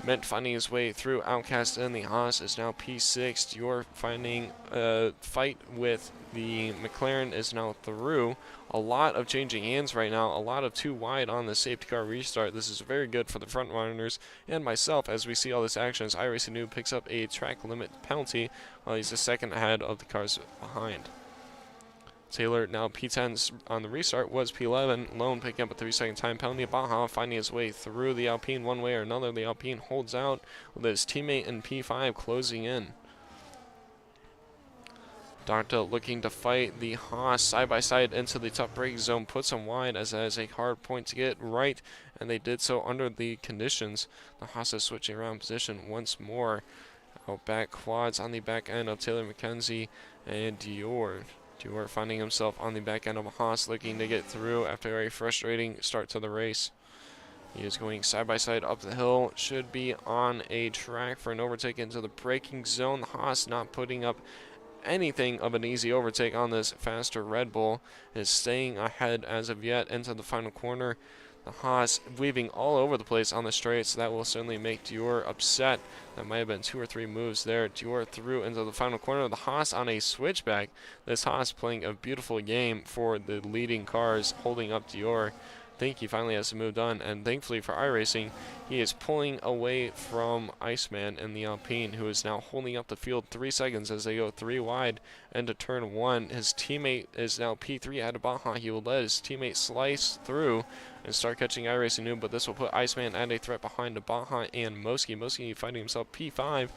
Mint finding his way through Outcast, and the Haas is now P6. You're finding a fight with the McLaren is now through. A lot of changing hands right now. A lot of 2 wide on the safety car restart. This is very good for the front runners and myself as we see all this action as iRacing Noob picks up a track limit penalty while he's a second ahead of the cars behind. Taylor now P10 on the restart was P11. Lone picking up a 3-second time penalty. Baja finding his way through the Alpine one way or another. The Alpine holds out with his teammate in P5 closing in. Danta looking to fight the Haas side by side into the top braking zone, puts him wide as that is a hard point to get right, and they did so under the conditions. The Haas is switching around position once more. Out back quads on the back end of Taylor McKenzie and Dior. Dior finding himself on the back end of a Haas, looking to get through after a frustrating start to the race. He is going side by side up the hill, should be on a track for an overtake into the braking zone. The Haas not putting up anything of an easy overtake on this faster Red Bull, is staying ahead as of yet into the final corner. The Haas weaving all over the place on the straight, so that will certainly make Dior upset. That might have been 2 or 3 moves there. Dior through into the final corner. The Haas on a switchback. This Haas playing a beautiful game for the leading cars, holding up Dior. I think he finally has the move done, and thankfully for iRacing, he is pulling away from Iceman in the Alpine, who is now holding up the field 3 seconds as they go 3 wide into turn 1. His teammate is now P3 out of Baja. He will let his teammate slice through and start catching iRacing Noob, but this will put Iceman at a threat behind Baja and Moski. Moski finding himself P5.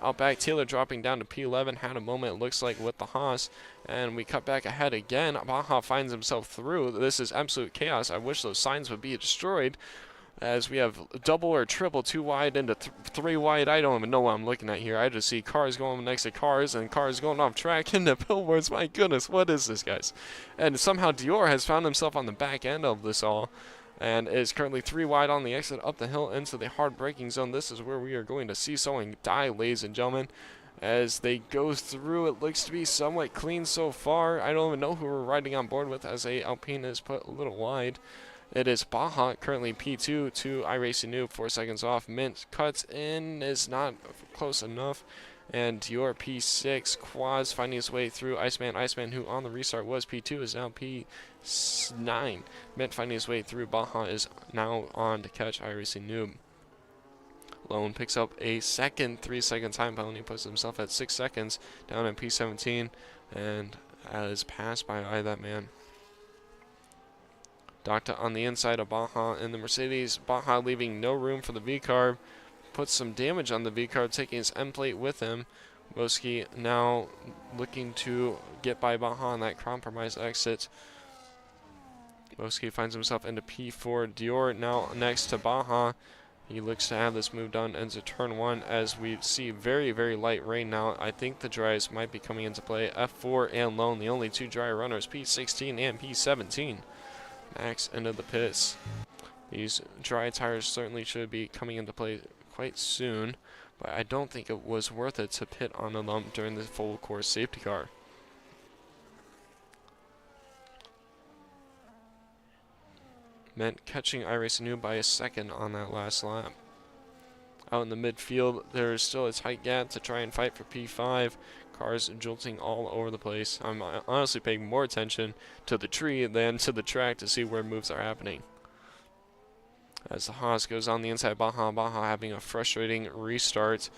Out back, Taylor dropping down to P11. Had a moment, it looks like, with the Haas. And we cut back ahead again. Baja finds himself through. This is absolute chaos. I wish those signs would be destroyed, as we have double or triple 2 wide into 3 wide. I don't even know what I'm looking at here. I just see cars going next to cars and cars going off track into billboards. My goodness, what is this, guys? And somehow Dior has found himself on the back end of this all, and is currently 3 wide on the exit up the hill into the hard braking zone. This is where we are going to see someone die, ladies and gentlemen. As they go through, it looks to be somewhat clean so far. I don't even know who we're riding on board with, as a Alpine is put a little wide. It is Baja, currently P2 to iRacing Noob, 4 seconds off. Mint cuts in, is not close enough. And Dior P6, Quads finding his way through Iceman. Iceman, who on the restart was P2, is now P9. Mint finding his way through. Baja is now on to catch iRacing Noob. Lone picks up a second 3-second time penalty, puts himself at 6 seconds down in P17, and is passed by that man. Doctor on the inside of Baja in the Mercedes. Baja leaving no room for the V-carb. Puts some damage on the V-carb, taking his end plate with him. Moski now looking to get by Baja on that compromise exit. Moski finds himself into P4. Dior now next to Baja. He looks to have this move done into turn 1, as we see very, very light rain now. I think the dries might be coming into play. F4 and Lone, the only 2 dry runners, P16 and P17. Max into the pits. These dry tires certainly should be coming into play quite soon, but I don't think it was worth it to pit on a lump during the full course safety car. Meant catching iRacing Noob by a second on that last lap. Out in the midfield, there's still a tight gap to try and fight for P5. Cars jolting all over the place. I'm honestly paying more attention to the tree than to the track to see where moves are happening. As the Haas goes on the inside, Baja having a frustrating restart.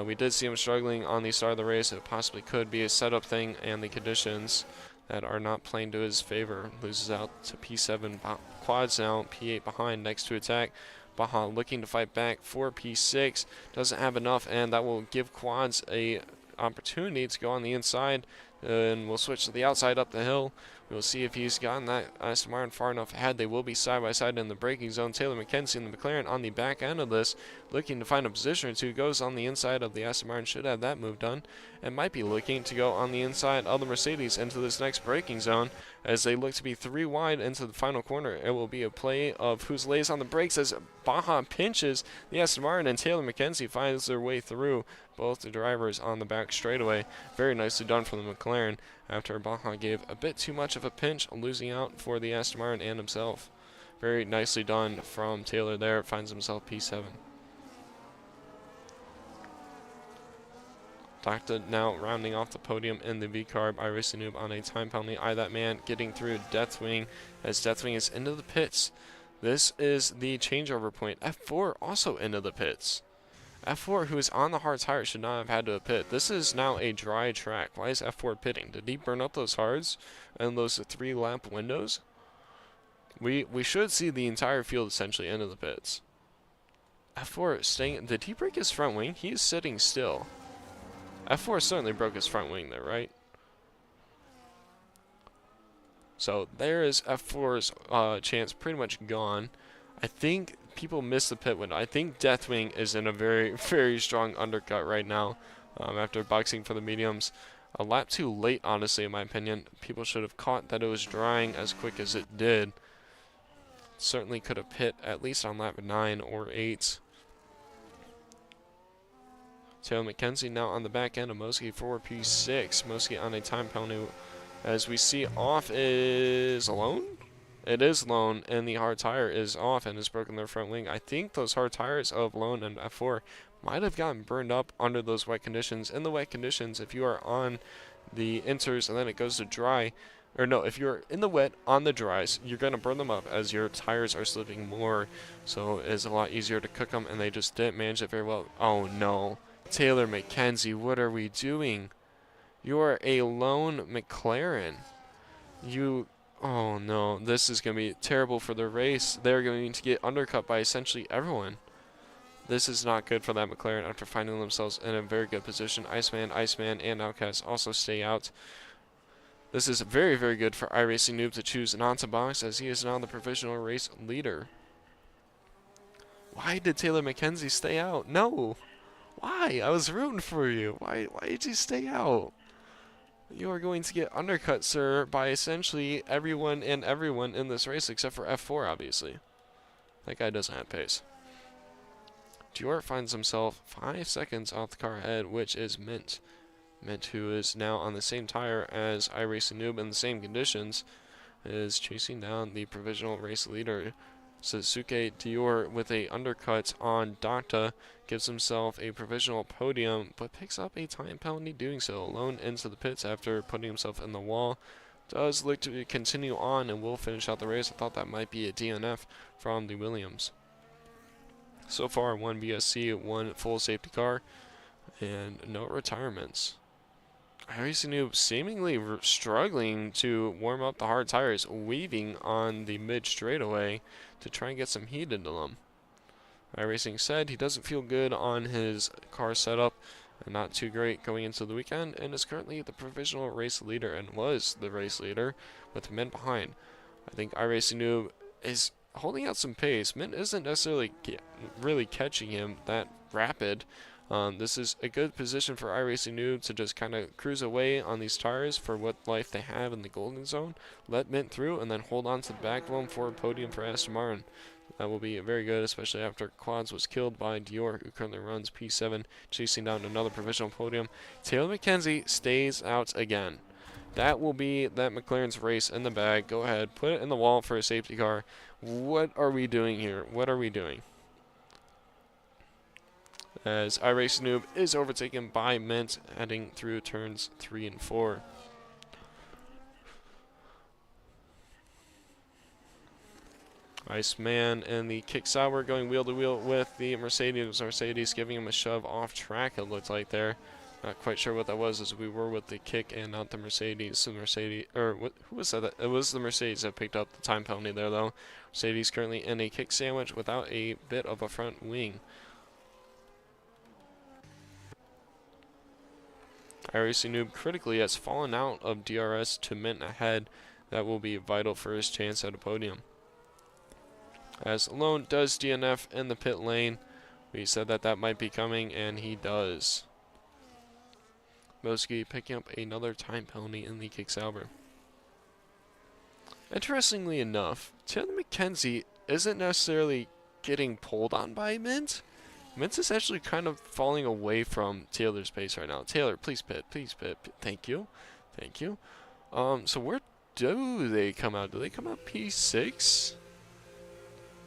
We did see him struggling on the start of the race. It possibly could be a setup thing and the conditions that are not playing to his favor. Loses out to P7. Quads now, P8 behind, next to attack. Baja looking to fight back for P6. Doesn't have enough, and that will give Quads a opportunity to go on the inside. And we'll switch to the outside up the hill. We'll see if he's gotten that Aston Martin far enough ahead. They will be side by side in the braking zone. Taylor McKenzie and the McLaren on the back end of this, looking to find a position or two. Goes on the inside of the Aston Martin, should have that move done, and might be looking to go on the inside of the Mercedes into this next braking zone, as they look to be 3 wide into the final corner. It will be a play of who's lays on the brakes as Baja pinches the Aston Martin, and Taylor McKenzie finds their way through both the drivers on the back straightaway. Very nicely done from the McLaren, after Baja gave a bit too much of a pinch, losing out for the Aston Martin and himself. Very nicely done from Taylor there. Finds himself P7. Doctor now rounding off the podium in the V-carb. iRacing Noob on a time penalty. That man getting through Deathwing, as Deathwing is into the pits. This is the changeover point. F4 also into the pits. F4, who is on the hard tire, should not have had to pit. This is now a dry track. Why is F4 pitting? Did he burn up those hards and those 3-lap windows? We should see the entire field essentially into the pits. F4 staying. Did he break his front wing? He is sitting still. F4 certainly broke his front wing there, right? So there is F4's chance pretty much gone. I think people miss the pit window. I think Deathwing is in a very, very strong undercut right now after boxing for the mediums. A lap too late, honestly, in my opinion. People should have caught that it was drying as quick as it did. Certainly could have pit at least on lap 9 or 8. Taylor McKenzie now on the back end of Moski for P6. Moski on a time penalty. As we see, off is Alone? It is Lone, and the hard tire is off and has broken their front wing. I think those hard tires of Lone and F4 might have gotten burned up under those wet conditions. In the wet conditions, if you are on the inters and then it goes to dry, or no, if you're in the wet on the dries, you're going to burn them up as your tires are slipping more. So it's a lot easier to cook them, and they just didn't manage it very well. Oh no. Taylor McKenzie, what are we doing? You are a lone McLaren. Oh no, this is going to be terrible for the race. They're going to get undercut by essentially everyone. This is not good for that McLaren after finding themselves in a very good position. Iceman, and Outcast also stay out. This is very, very good for iRacing Noob to choose not to box, as he is now the provisional race leader. Why did Taylor McKenzie stay out? No. Why? I was rooting for you. Why did you stay out? You are going to get undercut, sir, by essentially everyone in this race except for F4, obviously. That guy doesn't have pace. Dior finds himself 5 seconds off the car ahead, which is Mint. Mint, who is now on the same tire as iRacing Noob in the same conditions, is chasing down the provisional race leader. Suzuki Dior with a undercut on Data gives himself a provisional podium, but picks up a time penalty doing so. Alone into the pits after putting himself in the wall. Does look to continue on and will finish out the race. I thought that might be a DNF from the Williams. So far, 1 BSC, 1 full safety car, and no retirements. iRacing Noob seemingly struggling to warm up the hard tires, weaving on the mid straightaway to try and get some heat into them. iRacing said he doesn't feel good on his car setup and not too great going into the weekend, and is currently the provisional race leader and was the race leader with Mint behind. I think iRacing Noob is holding out some pace. Mint isn't necessarily really catching him that rapid. This is a good position for iRacing Noob to just kind of cruise away on these tires for what life they have in the golden zone. Let Mint through and then hold on to the back of them for a podium for Aston Martin. That will be very good, especially after Quads was killed by Dior, who currently runs P7, chasing down another provisional podium. Taylor McKenzie stays out again. That will be that McLaren's race in the bag. Go ahead, put it in the wall for a safety car. What are we doing here? What are we doing? As iRacing Noob is overtaken by Mint, heading through turns 3 and 4. Iceman and the kick sour going wheel to wheel with the Mercedes. Mercedes giving him a shove off track, it looked like there. Not quite sure what that was, as we were with the kick and not the Mercedes. So Mercedes, or what, who was that? It was the Mercedes that picked up the time penalty there, though. Mercedes currently in a kick sandwich without a bit of a front wing. iRacing Noob critically has fallen out of DRS to Mint ahead. That will be vital for his chance at a podium. As Alone does DNF in the pit lane. We said that that might be coming, and he does. Moski picking up another time penalty in the kick salver. Interestingly enough, Taylor McKenzie isn't necessarily getting pulled on by Mint. Mint is actually kind of falling away from Taylor's pace right now. Taylor, please pit, please pit. Thank you. Thank you. So where do they come out? Do they come out P6?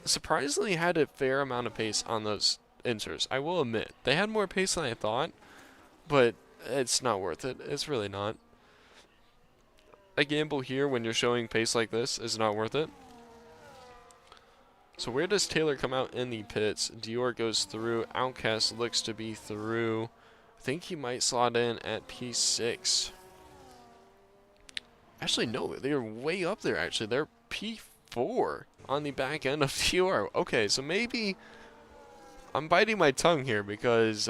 Surprisingly had a fair amount of pace on those inters. I will admit, they had more pace than I thought, but it's not worth it. It's really not. A gamble here when you're showing pace like this is not worth it. So where does Taylor come out in the pits? Dior goes through. Outcast looks to be through. I think he might slot in at P6. Actually, no. They're way up there, actually. They're P4 on the back end of Dior. Okay, so maybe I'm biting my tongue here because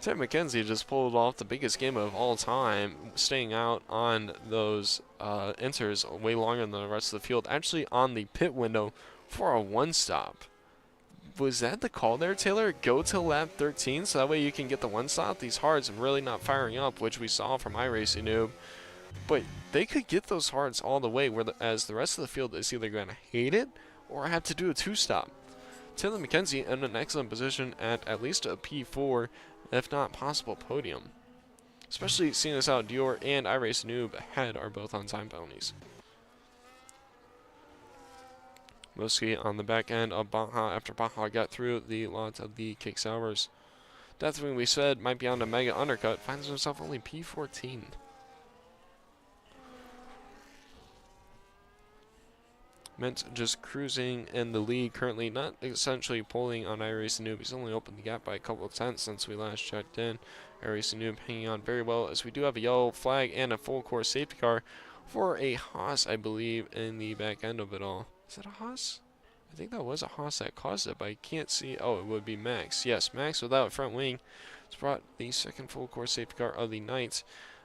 Taylor McKenzie just pulled off the biggest game of all time, staying out on those enters way longer than the rest of the field, actually on the pit window for a one-stop. Was that the call there, Taylor? Go to lap 13 so that way you can get the one-stop? These hards really not firing up, which we saw from iRacing Noob. But they could get those hards all the way, whereas the rest of the field is either going to hate it or have to do a two-stop. Taylor McKenzie in an excellent position at least a P4, if not possible podium. Especially seeing as how Dior and iRacing Noob ahead are both on time penalties. Mostly on the back end of Baja after Baja got through the lot of the kick sours. Deathwing, we said, might be on the mega undercut, finds himself only P14. Mint just cruising in the lead currently, not essentially pulling on iRacing Noob. He's only opened the gap by a couple of tenths since we last checked in. iRacing Noob hanging on very well as we do have a yellow flag and a full course safety car for a Haas, I believe, in the back end of it all. Is that a Haas? I think that was a Haas that caused it, but I can't see. Oh, it would be Max. Yes, Max without front wing. It's brought the second full course safety car of the night.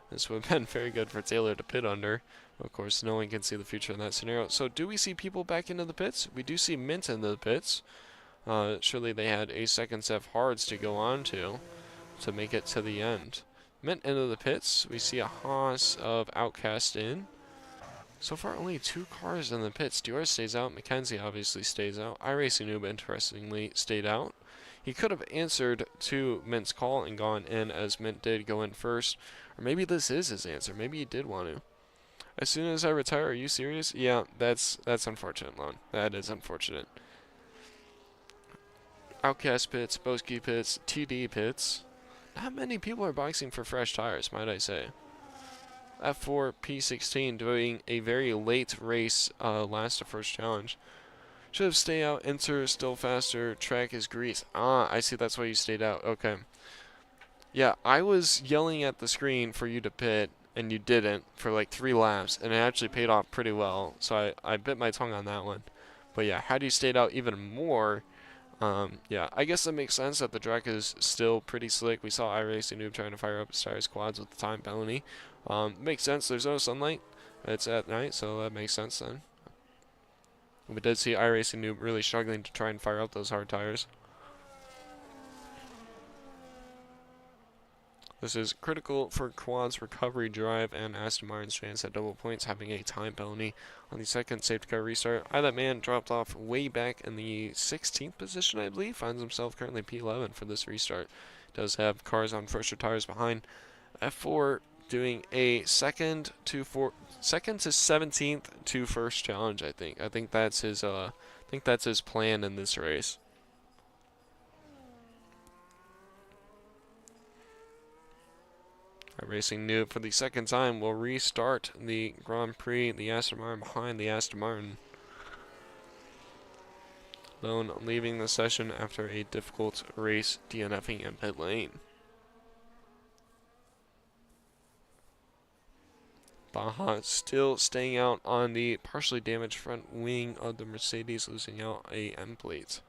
This would have been very good for Taylor to pit under. Of course, no one can see the future in that scenario. So do we see people back into the pits? We do see Mint in the pits. Surely they had a second set of hards to go on to make it to the end. Mint into the pits. We see a Haas of Outcast in. So far, only 2 cars in the pits. Dior stays out. McKenzie obviously stays out. iRacing Noob, interestingly, stayed out. He could have answered to Mint's call and gone in, as Mint did go in first. Or maybe this is his answer. Maybe he did want to. As soon as I retire, are you serious? Yeah, that's unfortunate, Lone. That is unfortunate. Outcast pits, Boski pits, TD pits. Not many people are boxing for fresh tires, might I say. F4 P16 doing a very late race last to first challenge. Should have stayed out, enter, still faster, track is grease. Ah, I see, that's why you stayed out. Okay. Yeah, I was yelling at the screen for you to pit, and you didn't for like 3 laps, and it actually paid off pretty well. So I bit my tongue on that one. But yeah, had you stayed out even more, yeah, I guess that makes sense that the track is still pretty slick. We saw iRacing Noob trying to fire up his tires quads with the time penalty. Makes sense. There's no sunlight. It's at night, so that makes sense then. We did see iRacing Noob really struggling to try and fire up those hard tires. This is critical for Quad's recovery drive and Aston Martin's chance at double points, having a time penalty on the second safety car restart. That man dropped off way back in the 16th position, I believe. Finds himself currently P11 for this restart. Does have cars on fresher tires behind. F4 doing a second to 17th to first challenge. I think that's his plan in this race. iRacing Noob for the second time will restart the Grand Prix, the Aston Martin behind the Aston Martin. Lone leaving the session after a difficult race, DNFing in pit lane. Baja still staying out on the partially damaged front wing of the Mercedes, losing out a end plate.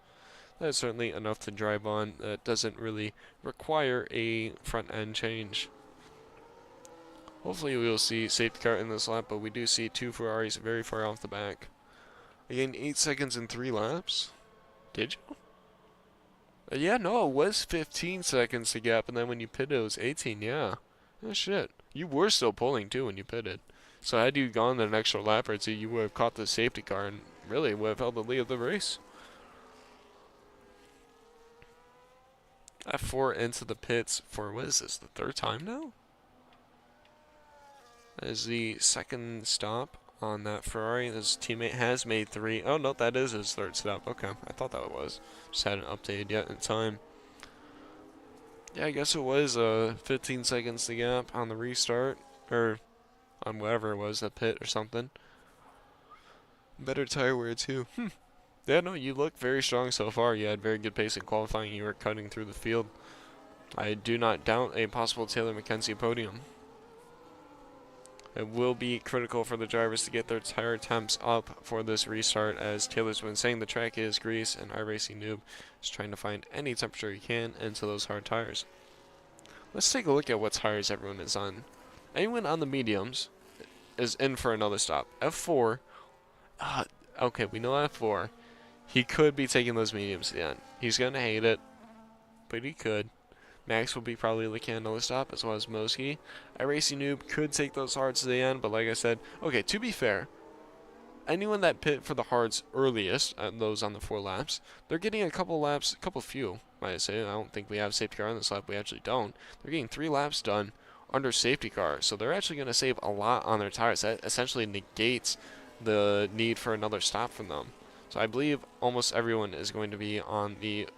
That's certainly enough to drive on. That doesn't really require a front end change. Hopefully we will see safety car in this lap, but we do see 2 Ferraris very far off the back. Again, 8 seconds in 3 laps. Did you? Yeah, no, it was 15 seconds to gap, and then when you pitted it was 18, yeah. Oh shit. You were still pulling too when you pitted. So had you gone an extra lap or two, you would have caught the safety car and really would have held the lead of the race. F4 into the pits for, what is this, the 3rd time now? As the second stop on that Ferrari. His teammate has made 3. Oh, no, that is his 3rd stop. Okay, I thought that was. Just hadn't updated yet in time. Yeah, I guess it was 15 seconds to gap on the restart. Or on whatever it was, the pit or something. Better tire wear, too. Yeah, no, you look very strong so far. You had very good pace in qualifying. You were cutting through the field. I do not doubt a possible Taylor McKenzie podium. It will be critical for the drivers to get their tire temps up for this restart, as Taylor's been saying the track is grease, and iRacing Noob is trying to find any temperature he can into those hard tires. let's take a look at what tires everyone is on. Anyone on the mediums is in for another stop. F4, uh, okay, we know F4. He could be taking those mediums to the end. He's going to hate it, but he could. Max will be probably looking at another stop, as well as Moski. iRacing Noob could take those hards to the end, but like I said, okay, to be fair, anyone that pit for the hards earliest, those on the 4 laps, they're getting a couple laps, few, might I say. I don't think we have safety car on this lap. We actually don't. They're getting 3 laps done under safety car, so they're actually going to save a lot on their tires. That essentially negates the need for another stop from them. So I believe almost everyone is going to be on the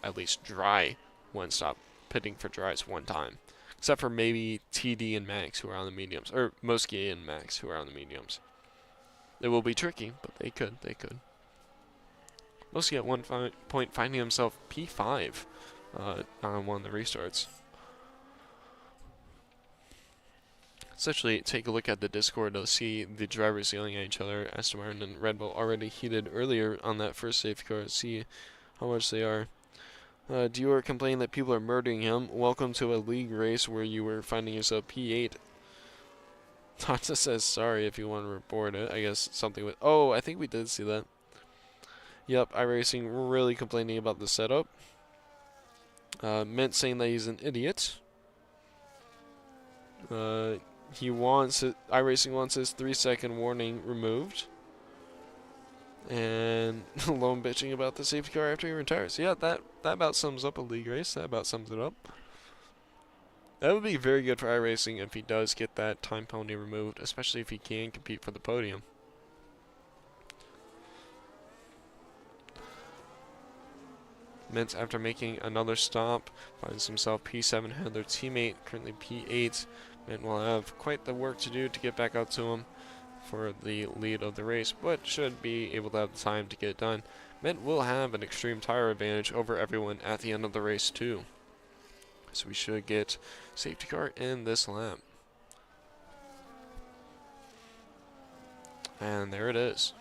at least dry one stop, pitting for dries one time, except for maybe TD and Max who are on the mediums, or Moski and Max who are on the mediums. It will be tricky, but they could. Moski at one point finding himself P5 on one of the restarts. Let's actually take a look at the Discord to see the drivers yelling at each other. Aston Martin and Red Bull already heated earlier on that first safety car. See how much they are. Dior complaining that people are murdering him. Welcome to a league race where you were finding yourself P8. Tata says sorry if you want to report it. I guess something with... Oh, I think we did see that. Yep, iRacing really complaining about the setup. Mint saying that he's an idiot. He wants it, iRacing wants his 3-second warning removed. And lone bitching about the safety car after he retires. Yeah, that about sums up a league race. That about sums it up. That would be very good for iRacing if he does get that time penalty removed, especially if he can compete for the podium. Mintz, after making another stop, finds himself P7 ahead of their teammate, currently P8. Mint will have quite the work to do to get back out to him for the lead of the race, but should be able to have the time to get it done. Mint will have an extreme tire advantage over everyone at the end of the race too. So we should get safety car in this lap. And there it is.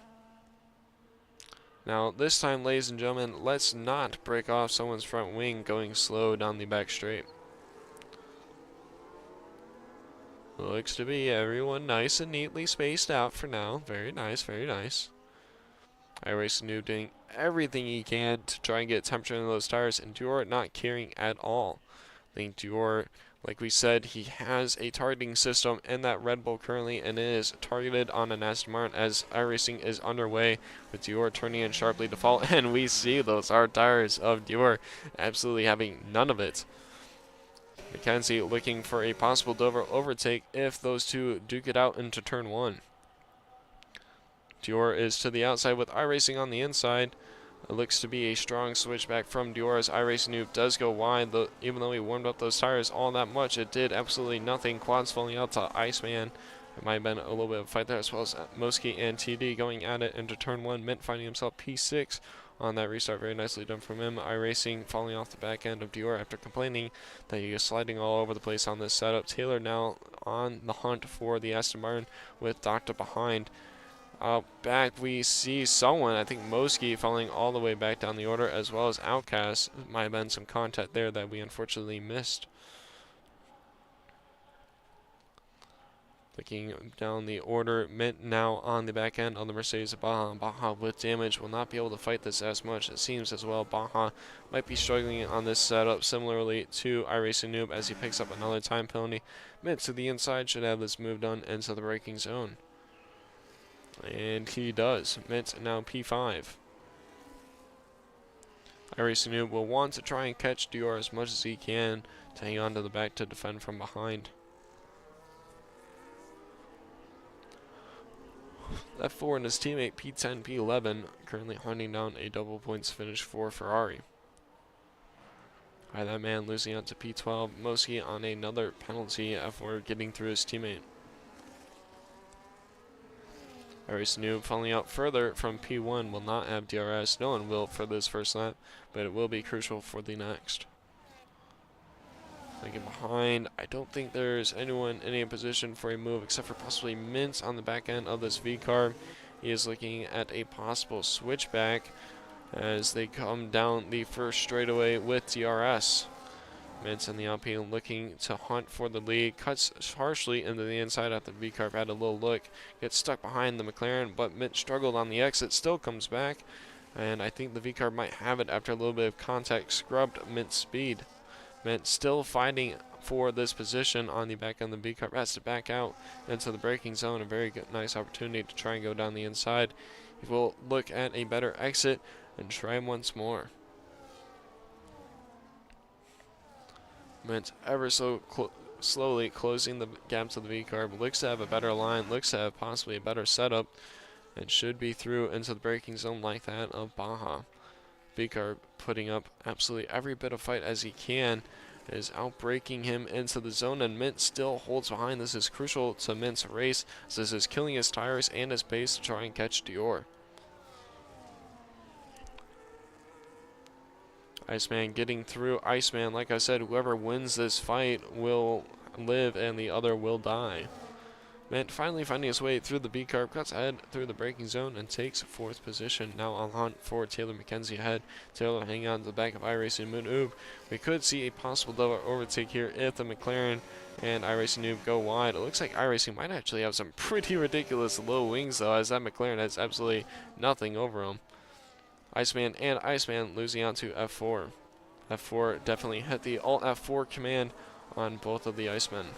Now this time, ladies and gentlemen, let's not break off someone's front wing going slow down the back straight. Looks to be everyone nice and neatly spaced out for now. Very nice, very nice. iRacing Noob doing everything he can to try and get temperature in those tires, and Dior not caring at all. I think Dior, like we said, he has a targeting system in that Red Bull currently, and it is targeted on an Aston Martin as iRacing is underway with Dior turning in sharply to fall, and we see those hard tires of Dior absolutely having none of it. Mackenzie looking for a possible Dover overtake if those two duke it out into turn 1. Dior is to the outside with iRacing on the inside. It looks to be a strong switchback from Dior as iRacing Noob does go wide. Even though he warmed up those tires all that much, it did absolutely nothing. Quads falling out to Iceman. It might have been a little bit of a fight there, as well as Moski and TD going at it into turn 1. Mint finding himself P6 on that restart. Very nicely done from him. iRacing falling off the back end of Dior after complaining that he is sliding all over the place on this setup. Taylor now on the hunt for the Aston Martin with Doctor behind. Back we see someone, I think Moski, falling all the way back down the order, as well as Outcast. Might have been some contact there that we unfortunately missed. Looking down the order, Mint now on the back end on the Mercedes Baja. Baja with damage will not be able to fight this as much. It seems as well Baja might be struggling on this setup similarly to iRacing Noob as he picks up another time penalty. Mint to the inside should have this move done into the braking zone. And he does. Mint now P5. iRacing Noob will want to try and catch Dior as much as he can to hang on to the back to defend from behind. F4 and his teammate P10, P11 currently hunting down a double points finish for Ferrari. That man losing out to P12. Moski on another penalty. F4 getting through his teammate. iRacing Noob falling out further from P1 will not have DRS. No one will for this first lap, but it will be crucial for the next. Looking behind, I don't think there's anyone in a position for a move except for possibly Mint on the back end of this V car. He is looking at a possible switchback as they come down the first straightaway with DRS. Mintz in the Alpine looking to hunt for the lead. Cuts harshly into the inside after the V-Carb had a little look. Gets stuck behind the McLaren, but Mintz struggled on the exit. Still comes back. And I think the V-Carb might have it after a little bit of contact. Scrubbed Mintz speed. Mintz still fighting for this position on the back end. The V-Carb has to back out into the braking zone. A very good, nice opportunity to try and go down the inside. He will look at a better exit and try once more. Mintz ever so slowly closing the gap to the V-Carb. Looks to have a better line, looks to have possibly a better setup, and should be through into the braking zone like that of Baja. V-Carb putting up absolutely every bit of fight as he can, is outbraking him into the zone, and Mintz still holds behind. This is crucial to Mintz's race, as this is killing his tires and his pace to try and catch Dior. Iceman getting through. Iceman, like I said, whoever wins this fight will live and the other will die. Mint finally finding his way through the B-Carb, cuts ahead through the braking zone and takes 4th position. Now on hunt for Taylor McKenzie ahead. Taylor hanging on to the back of iRacing Noob. We could see a possible double overtake here if the McLaren and iRacing Noob go wide. It looks like iRacing might actually have some pretty ridiculous low wings though, as that McLaren has absolutely nothing over him. Iceman and Iceman losing out to F4. F4 definitely hit the Alt F4 command on both of the Icemen.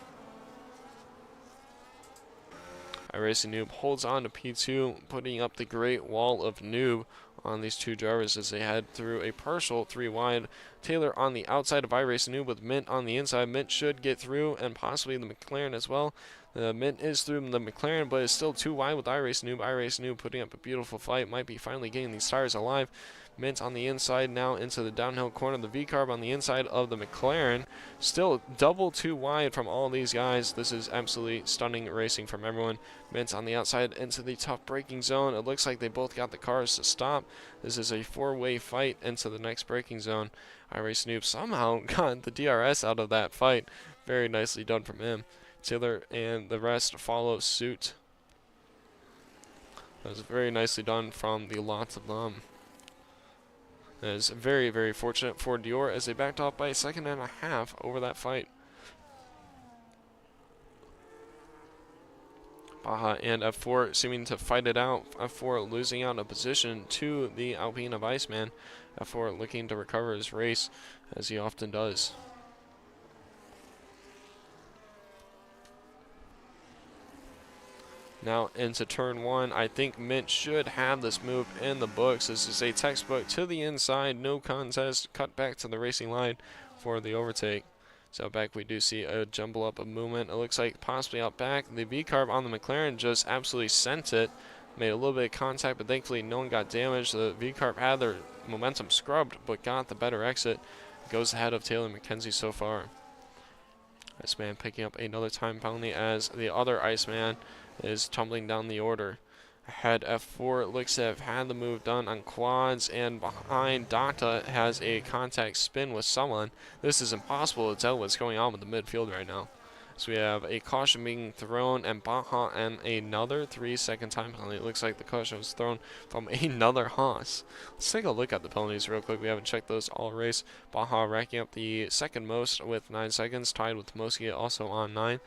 iRacing Noob holds on to P2, putting up the great wall of noob on these two drivers as they head through a partial 3 wide. Taylor on the outside of iRacing Noob with Mint on the inside. Mint should get through, and possibly the McLaren as well. The Mint is through the McLaren, but is still too wide with iRacing Noob. iRacing Noob putting up a beautiful fight. Might be finally getting these tires alive. Mint on the inside now into the downhill corner. The V-Carb on the inside of the McLaren. Still double too wide from all these guys. This is absolutely stunning racing from everyone. Mint on the outside into the tough braking zone. It looks like they both got the cars to stop. This is a 4-way fight into the next braking zone. iRacing Noob somehow got the DRS out of that fight. Very nicely done from him. Taylor and the rest follow suit. That was very nicely done from the lots of them. That is very, very fortunate for Dior as they backed off by a 1.5 seconds over that fight. Baja and F4 seeming to fight it out. F4 losing out a position to the Alpine of Iceman. F4 looking to recover his race as he often does. Now into turn 1. I think Mint should have this move in the books. This is a textbook to the inside, no contest, cut back to the racing line for the overtake. So back we do see a jumble up of movement. It looks like possibly out back. The V-Carb on the McLaren just absolutely sent it. Made a little bit of contact, but thankfully no one got damaged. The V-Carb had their momentum scrubbed, but got the better exit. Goes ahead of Taylor McKenzie so far. Iceman picking up another time penalty as the other Iceman is tumbling down the order. Ahead F4 looks to have had the move done on quads, and behind Data has a contact spin with someone. This is impossible to tell what's going on with the midfield right now. So we have a caution being thrown and Baja and another 3-second time penalty. It looks like the caution was thrown from another Haas. Let's take a look at the penalties real quick. We haven't checked those all race. Baja racking up the second most with 9 seconds, tied with Moskia also on 9.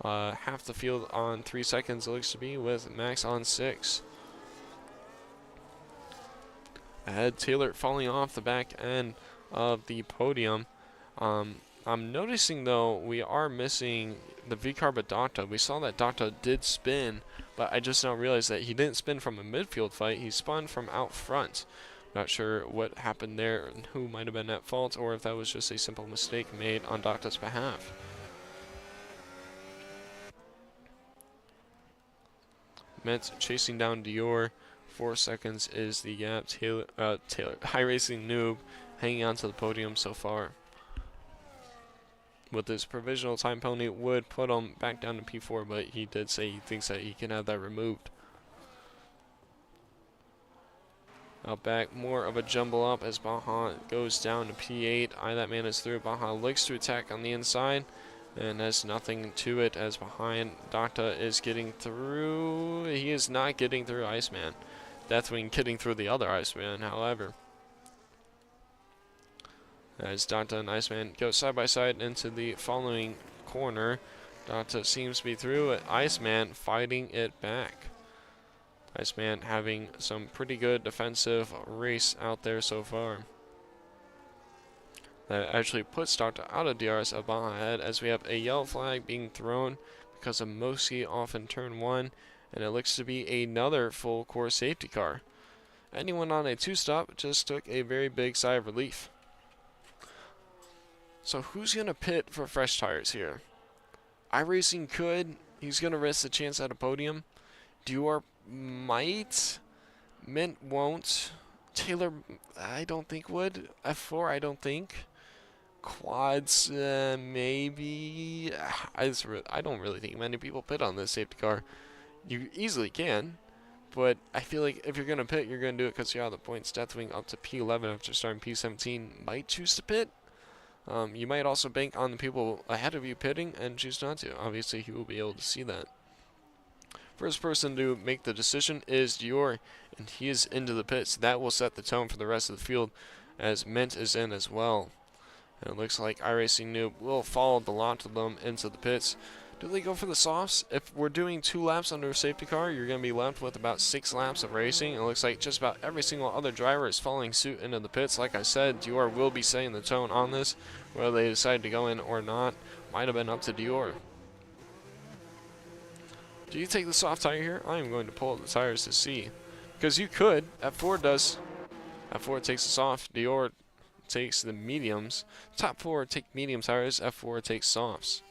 Half the field on 3 seconds it looks to be, with Max on 6. Ahead, Taylor falling off the back end of the podium. I'm noticing though we are missing the V-Carb Data. We saw that Data did spin, but I just now realized that he didn't spin from a midfield fight. He spun from out front. Not sure what happened there and who might have been at fault, or if that was just a simple mistake made on Data's behalf. Mets chasing down Dior. 4 seconds is the gap. Taylor iRacing Noob hanging on to the podium so far. With this provisional time penalty, would put him back down to P4, but he did say he thinks that he can have that removed. Out back, more of a jumble up as Baja goes down to P8. That man is through. Baja looks to attack on the inside, and has nothing to it as behind. Data is getting through. He is not getting through Iceman. Deathwing getting through the other Iceman, however. as Danta and Iceman go side by side into the following corner. Danta seems to be through it. Iceman fighting it back. Iceman having some pretty good defensive race out there so far. That actually puts Danta out of DRS of Baja ahead, as we have a yellow flag being thrown because of Moski off in turn 1, and it looks to be another full course safety car. Anyone on a 2-stop just took a very big sigh of relief. So who's going to pit for fresh tires here? iRacing could. He's going to risk the chance at a podium. Dior might. Mint won't. Taylor, I don't think would. F4, I don't think. Quads, maybe. I don't really think many people pit on this safety car. You easily can, but I feel like if you're going to pit, you're going to do it because you're out of the points. Deathwing up to P11 after starting P17 might choose to pit. You might also bank on the people ahead of you pitting and choose not to. Obviously, he will be able to see that. First person to make the decision is Dior, and he is into the pits. That will set the tone for the rest of the field, as Mint is in as well. And it looks like iRacing Noob will follow the lot of them into the pits. Do they go for the softs? If we're doing 2 laps under a safety car, you're going to be left with about 6 laps of racing. It looks like just about every single other driver is following suit into the pits. Like I said, Dior will be setting the tone on this. Whether they decide to go in or not might have been up to Dior. Do you take the soft tire here? I am going to pull up the tires to see. Because you could. F4 does. F4 takes the soft. Dior takes the mediums. Top 4 take medium tires. F4 takes softs.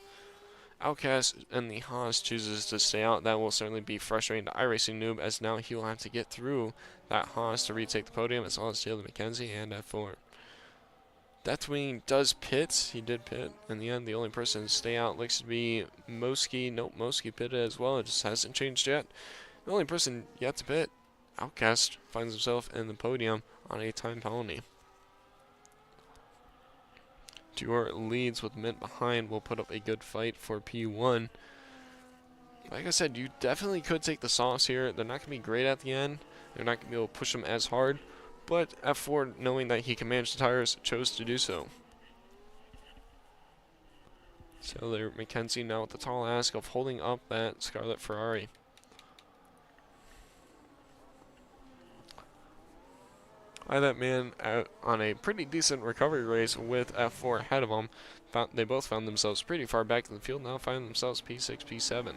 Outcast and the Haas chooses to stay out. That will certainly be frustrating to iRacing Noob, as now he will have to get through that Haas to retake the podium, as well as Taylor McKenzie and F4. Deathwing does pit. He did pit. In the end, the only person to stay out looks to be Moski. Nope, Moski pitted as well. It just hasn't changed yet. The only person yet to pit, Outcast, finds himself in the podium on a time penalty. Dior leads with Mint behind. Will put up a good fight for P1. Like I said, you definitely could take the softs here. They're not going to be great at the end. They're not going to be able to push them as hard. But F4, knowing that he can manage the tires, chose to do so. So there, McKenzie now with the tall ask of holding up that Scarlet Ferrari. That man out on a pretty decent recovery race with F4 ahead of him. They both found themselves pretty far back in the field, now find themselves P6, P7.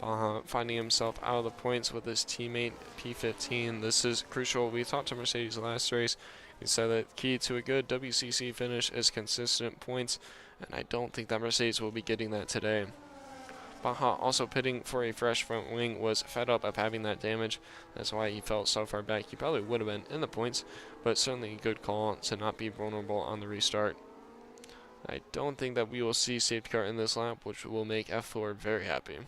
Baja finding himself out of the points with his teammate P15. This is crucial. We talked to Mercedes last race. He said that key to a good WCC finish is consistent points, and I don't think that Mercedes will be getting that today. Baja also pitting for a fresh front wing, was fed up of having that damage. That's why he felt so far back. He probably would have been in the points, but certainly a good call to not be vulnerable on the restart. I don't think that we will see safety car in this lap, which will make F4 very happy.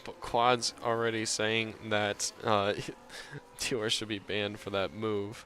But Quad's already saying that Dior should be banned for that move.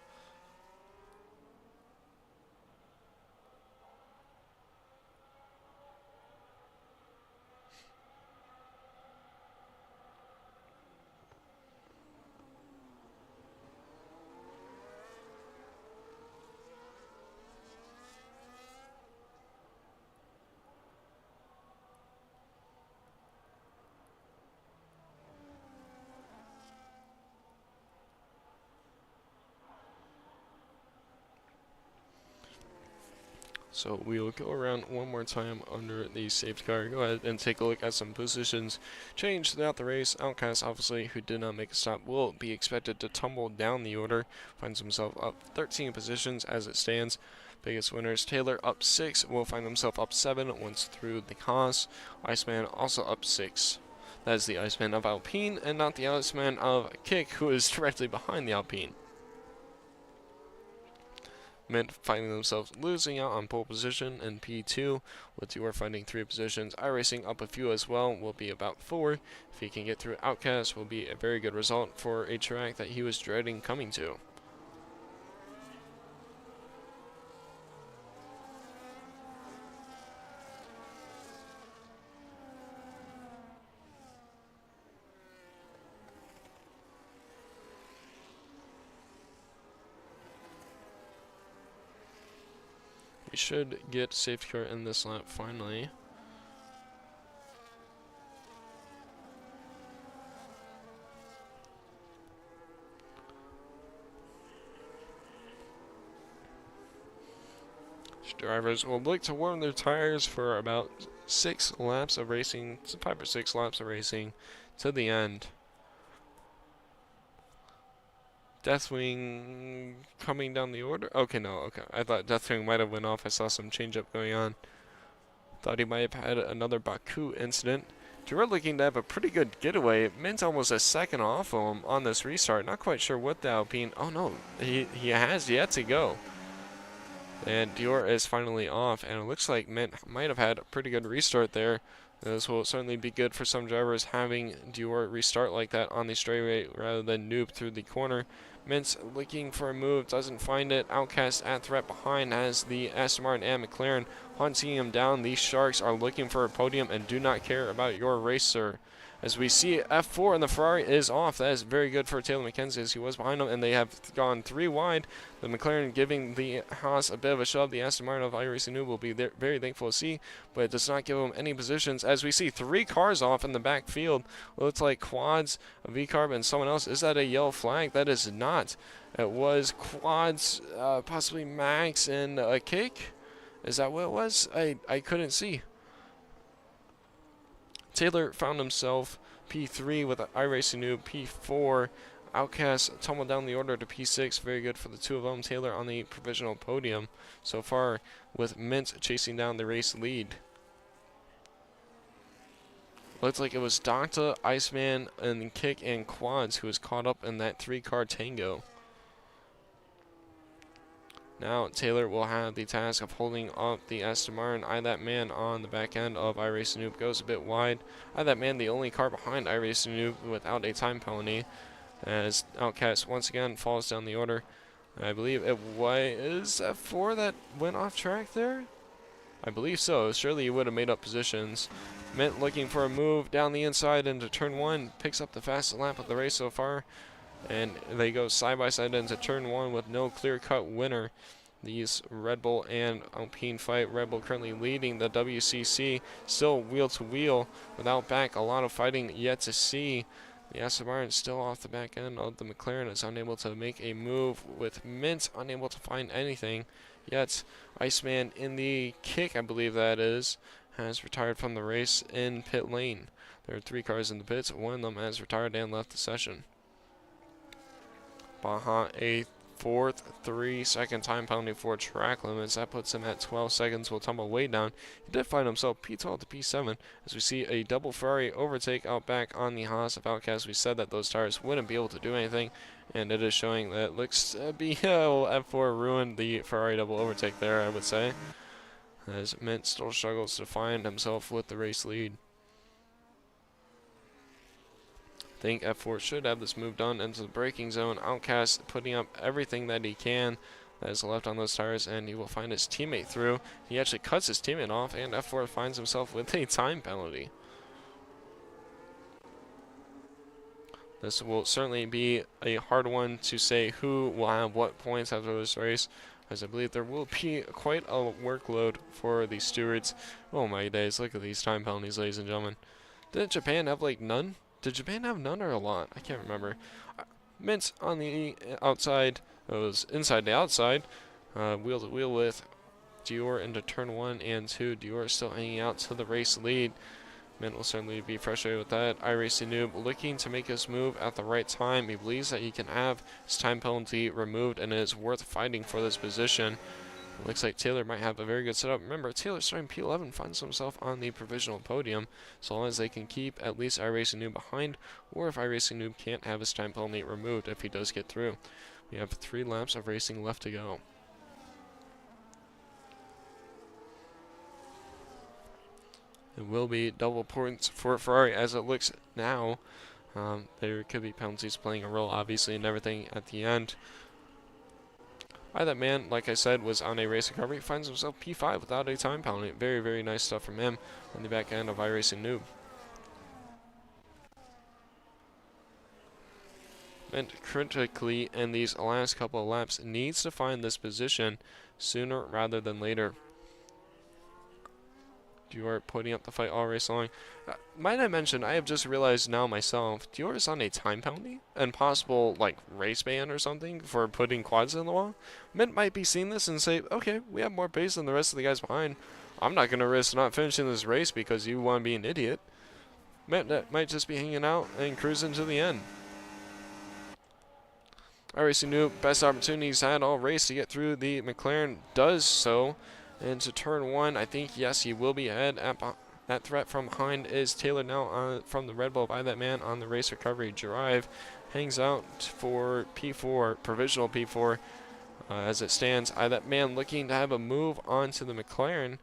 So we will go around one more time under the safety car. Go ahead and take a look at some positions change throughout the race. Outcast, obviously, who did not make a stop, will be expected to tumble down the order. Finds himself up 13 positions as it stands. Biggest winners, Taylor up 6, will find himself up 7 once through the Haas. Iceman also up 6. That is the Iceman of Alpine and not the Iceman of Kick, who is directly behind the Alpine. Mint finding themselves losing out on pole position in P2, with Dior finding 3 positions. iRacing up a few as well, will be about 4. If he can get through Outcast, will be a very good result for a track that he was dreading coming to. we should get safety car in this lap finally. Drivers will look to warm their tires for about 6 laps of racing, 5 or 6 laps of racing to the end. Deathwing coming down the order. Okay, no, okay. I thought Deathwing might have went off. I saw some change up going on. Thought he might have had another Baku incident. Giroud looking to have a pretty good getaway. Mint's almost a second off of him on this restart. Not quite sure what the Alpine. Oh no, he has yet to go. And Dior is finally off, and it looks like Mint might have had a pretty good restart there. This will certainly be good for some drivers having Dior restart like that on the straightaway rather than noob through the corner. Mint's looking for a move, doesn't find it. Outcast at threat behind has the Aston Martin and McLaren hunting him down. These Sharks are looking for a podium and do not care about your race, sir. As we see F4 and the Ferrari is off. That is very good for Taylor McKenzie as he was behind him, and they have gone 3 wide. The McLaren giving the Haas a bit of a shove. The Aston Martin of iRacing Noob will be very thankful to see, but it does not give them any positions. As we see 3 cars off in the backfield. Looks like quads, a V-carb, and someone else. Is that a yellow flag? That is not. It was quads, possibly Max and a kick. Is that what it was? I couldn't see. Taylor found himself P3 with iRacing Noob, P4. Outcast tumbled down the order to P6. Very good for the two of them. Taylor on the provisional podium so far, with Mint chasing down the race lead. Looks like it was Docta, Iceman, and Kick and Quads who was caught up in that 3-car tango. Now Taylor will have the task of holding up the Aston Martin. That man on the back end of iRacing Noob goes a bit wide. That man the only car behind iRacing Noob without a time penalty, as Outcast once again falls down the order. I believe it was F4 that went off track there? I believe so. Surely he would have made up positions. Mint looking for a move down the inside into turn 1. Picks up the fastest lap of the race so far. And they go side by side into turn 1 with no clear-cut winner. These Red Bull and Alpine fight. Red Bull currently leading the WCC, still wheel to wheel without back. A lot of fighting yet to see. The Aston Martin still off the back end of the McLaren is unable to make a move, with Mint unable to find anything. Yet Iceman in the kick, I believe that is, has retired from the race in pit lane. There are 3 cars in the pits. One of them has retired and left the session. Baja a 4th 3-second time penalty for track limits. That puts him at 12 seconds. Will tumble way down. He did find himself P12 to P7 as we see a double Ferrari overtake out back on the Haas of Outcast. We said that those tires wouldn't be able to do anything, and it is showing that it looks to be F4 ruined the Ferrari double overtake there, I would say, as Mint still struggles to find himself with the race lead. I think F4 should have this move done into the braking zone. Outcast putting up everything that he can that is left on those tires, and he will find his teammate through. He actually cuts his teammate off, and F4 finds himself with a time penalty. This will certainly be a hard one to say who will have what points after this race, as I believe there will be quite a workload for the stewards. Oh my days, look at these time penalties, ladies and gentlemen. Didn't Japan have like none? Did Japan have none or a lot? I can't remember. Mint on the outside. It was inside the outside. Wheel to wheel with Dior into turn 1 and 2. Dior still hanging out to the race lead. Mint will certainly be frustrated with that. iRacing Noob looking to make his move at the right time. He believes that he can have his time penalty removed, and it is worth fighting for this position. It looks like Taylor might have a very good setup. Remember, Taylor starting P11 finds himself on the provisional podium, so long as they can keep at least iRacing Noob behind, or if iRacing Noob can't have his time penalty removed if he does get through. We have 3 laps of racing left to go. It will be double points for Ferrari as it looks now. There could be penalties playing a role, obviously, and everything at the end. That man, like I said, was on a race recovery. Finds himself P5 without a time penalty. Very nice stuff from him on the back end of iRacing Noob. Mint critically in these last couple of laps needs to find this position sooner rather than later. Dior putting up the fight all race long. Might I mention, I have just realized now myself, Dior is on a time penalty and possible like race ban or something for putting quads in the wall. Mint might be seeing this and say, okay, we have more pace than the rest of the guys behind. I'm not going to risk not finishing this race because you want to be an idiot. Mint might just be hanging out and cruising to the end. Racing Noob, best opportunities had all race to get through. The McLaren does so. And to turn one, I think, yes, he will be ahead. That threat from behind is Taylor now from the Red Bull by that man on the race recovery drive. Hangs out for P4, provisional P4 as it stands. That man looking to have a move onto the McLaren.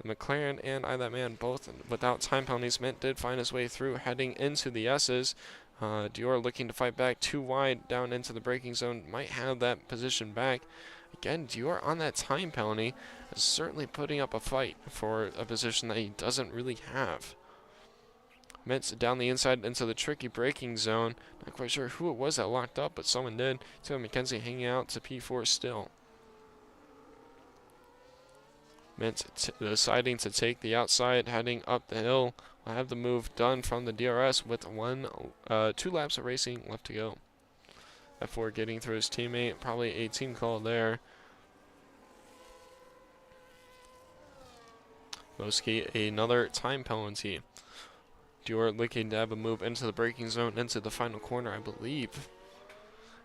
The McLaren and that man both without time penalties. Mint did find his way through heading into the S's. Dior looking to fight back too wide down into the braking zone. Might have that position back. Again, Dior on that time penalty is certainly putting up a fight for a position that he doesn't really have. Mintz down the inside into the tricky braking zone. Not quite sure who it was that locked up, but someone did. Taylor McKenzie hanging out to P4 still. Mintz deciding to take the outside, heading up the hill. Will have the move done from the DRS with 2 laps of racing left to go. F4 getting through his teammate, probably a team call there. Moski, another time penalty. Dior looking to have a move into the braking zone, into the final corner, I believe.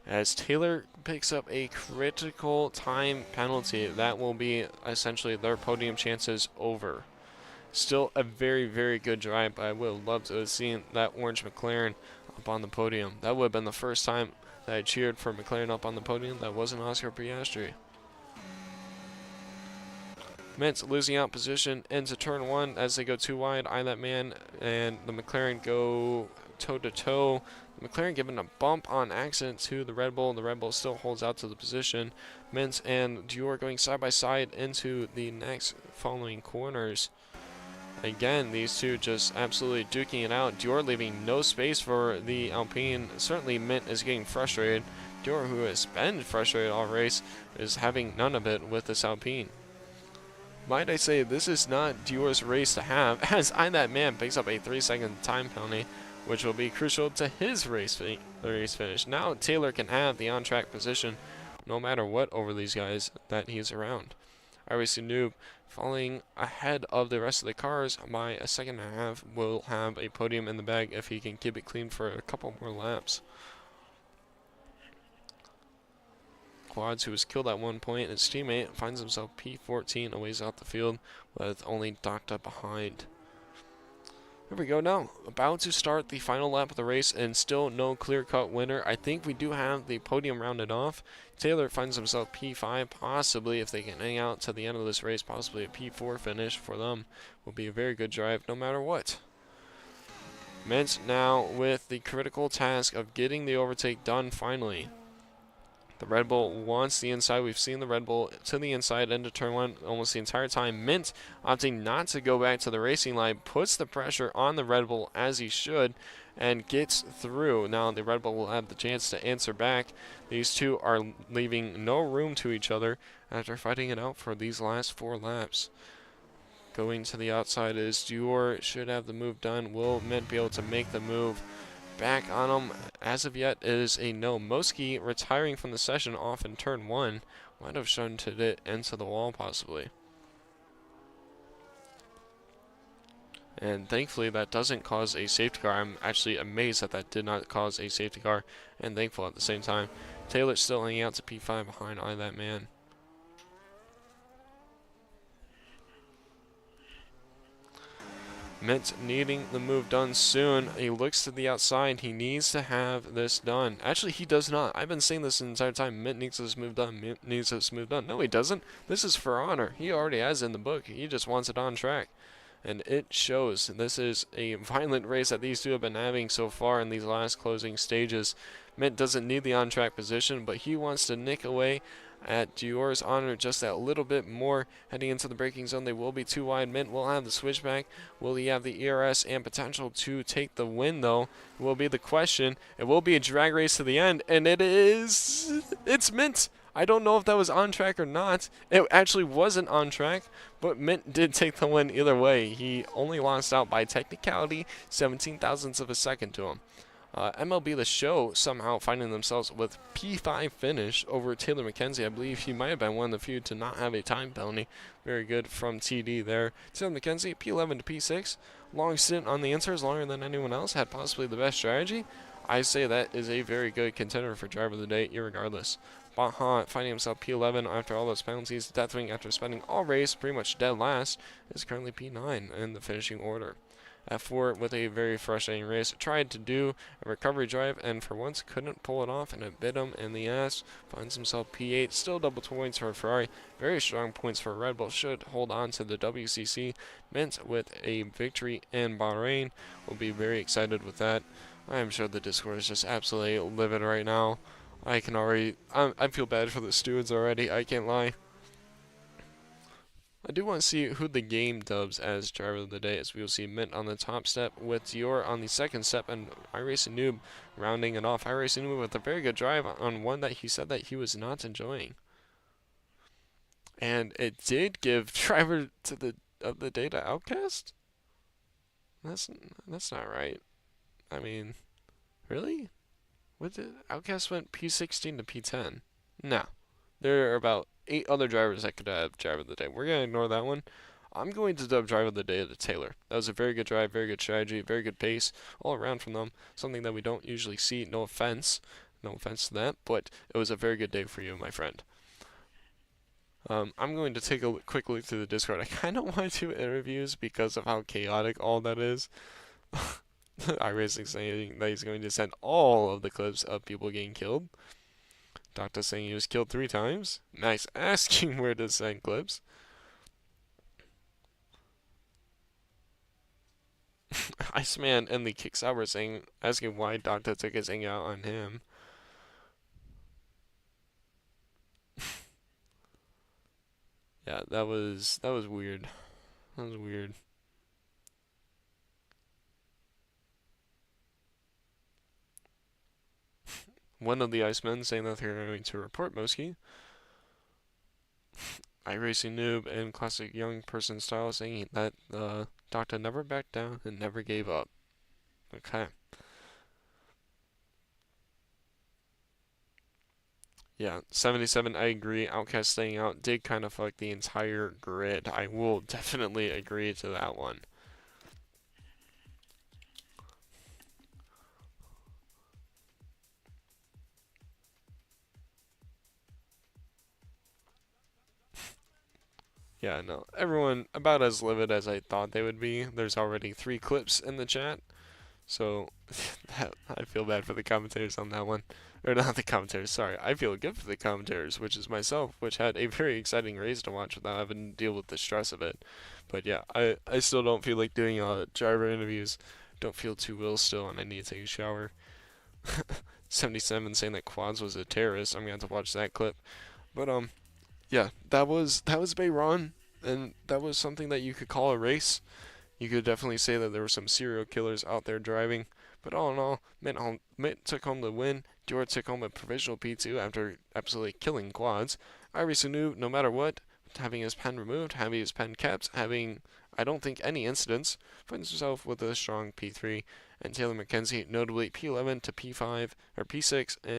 As Taylor picks up a critical time penalty, that will be essentially their podium chances over. Still a very, very good drive, but I would have loved to have seen that orange McLaren up on the podium. That would have been the first time that I cheered for McLaren up on the podium that wasn't Oscar Piastri. Mintz losing out position into turn 1 as they go too wide. That man and the McLaren go toe-to-toe. The McLaren giving a bump on accident to the Red Bull. The Red Bull still holds out to the position. Mintz and Dior going side by side into the next following corners. Again, these two just absolutely duking it out. Dior leaving no space for the Alpine. Certainly Mint is getting frustrated. Dior, who has been frustrated all race, is having none of it with this Alpine. Might I say, this is not Dior's race to have, as that man picks up a 3-second time penalty, which will be crucial to his race finish. Now Taylor can have the on-track position no matter what over these guys that he's around. Racing Noob falling ahead of the rest of the cars by a second and a half, will have a podium in the bag if he can keep it clean for a couple more laps. Quads, who was killed at one point, his teammate finds himself P14 a ways out the field with only docked up behind. Here we go now, about to start the final lap of the race and still no clear-cut winner. I think we do have the podium rounded off. Taylor finds himself P5, possibly if they can hang out to the end of this race, possibly a P4 finish for them. Will be a very good drive no matter what. Mintz now with the critical task of getting the overtake done finally. The Red Bull wants the inside. We've seen the Red Bull to the inside into turn 1 almost the entire time. Mint opting not to go back to the racing line, puts the pressure on the Red Bull as he should, and gets through. Now the Red Bull will have the chance to answer back. These two are leaving no room to each other after fighting it out for these last 4 laps. Going to the outside is Dior, should have the move done. Will Mint be able to make the move back on him? As of yet, it is a no. Moski retiring from the session off in turn 1. Might have shunted it into the wall, possibly. And thankfully, that doesn't cause a safety car. I'm actually amazed that that did not cause a safety car, and thankful at the same time. Taylor still hanging out to P5 behind that man. Mint needing the move done soon. He looks to the outside. He needs to have this done. Actually, he does not. I've been saying this the entire time. Mint needs this move done. Mint needs this move done. No, he doesn't. This is for honor. He already has it in the book. He just wants it on track. And it shows. This is a violent race that these two have been having so far in these last closing stages. Mint doesn't need the on-track position, but he wants to nick away at Dior's honor just that little bit more. Heading into the braking zone, they will be too wide. Mint will have the switchback. Will he have the ERS and potential to take the win, though? Will be the question. It will be a drag race to the end, and it is. It's Mint. I don't know if that was on track or not. It actually wasn't on track, but Mint did take the win either way. He only lost out by technicality, 17 thousandths of a second to him. MLB The Show somehow finding themselves with P5 finish over Taylor McKenzie. I believe he might have been one of the few to not have a time penalty. Very good from TD there. Taylor McKenzie, P11 to P6. Long stint on the insers, longer than anyone else. Had possibly the best strategy. I say that is a very good contender for driver of the day, irregardless. Baha finding himself P11 after all those penalties. Deathwing, after spending all race pretty much dead last, is currently P9 in the finishing order. F4 with a very frustrating race. Tried to do a recovery drive and for once couldn't pull it off, and it bit him in the ass. Finds himself P8. Still double points for Ferrari. Very strong points for Red Bull. Should hold on to the WCC. Mint with a victory in Bahrain. We'll be very excited with that. I am sure the Discord is just absolutely livid right now. I feel bad for the stewards already. I can't lie. I do want to see who the game dubs as driver of the day, as we will see Mint on the top step with Dior on the second step, and iRacing Noob rounding it off. iRacing Noob with a very good drive on one that he said that he was not enjoying. And it did give driver of the day to Outcast? That's not right. I mean, really? What did Outcast went P16 to P10? No. There are about 8 other drivers that could have driver of the day. We're going to ignore that one. I'm going to dub driver of the day to Taylor. That was a very good drive, very good strategy, very good pace all around from them. Something that we don't usually see. No offense. No offense to that, but it was a very good day for you, my friend. I'm going to take a quick look through the Discord. I kind of want to do interviews because of how chaotic all that is. iRacing saying that he's going to send all of the clips of people getting killed. Doctor saying he was killed 3 times. Max asking where to send clips. Iceman and the Kicks Out were asking why Doctor took his anger out on him. Yeah, that was weird. That was weird. One of the Icemen saying that they're going to report Moski. iRacing Noob and Classic Young Person Style saying that Doctor never backed down and never gave up. Okay. Yeah, 77, I agree. Outcast staying out did kind of fuck the entire grid. I will definitely agree to that one. Yeah, no. Everyone about as livid as I thought they would be. There's already 3 clips in the chat. So, I feel bad for the commentators on that one. Or not the commentators, sorry. I feel good for the commentators, which is myself, which had a very exciting race to watch without having to deal with the stress of it. But yeah, I still don't feel like doing driver interviews. Don't feel too well still, and I need to take a shower. 77 saying that Quads was a terrorist. I'm gonna have to watch that clip. But yeah, that was Bahrain, and that was something that you could call a race. You could definitely say that there were some serial killers out there driving, but all in all, Mint took home the win. Dior took home a provisional P2 after absolutely killing Quads. iRacing Noob, no matter what, having his pen removed, having his pen kept, having, I don't think, any incidents, finds himself with a strong P3. And Taylor McKenzie, notably P11 to P5, or P6, and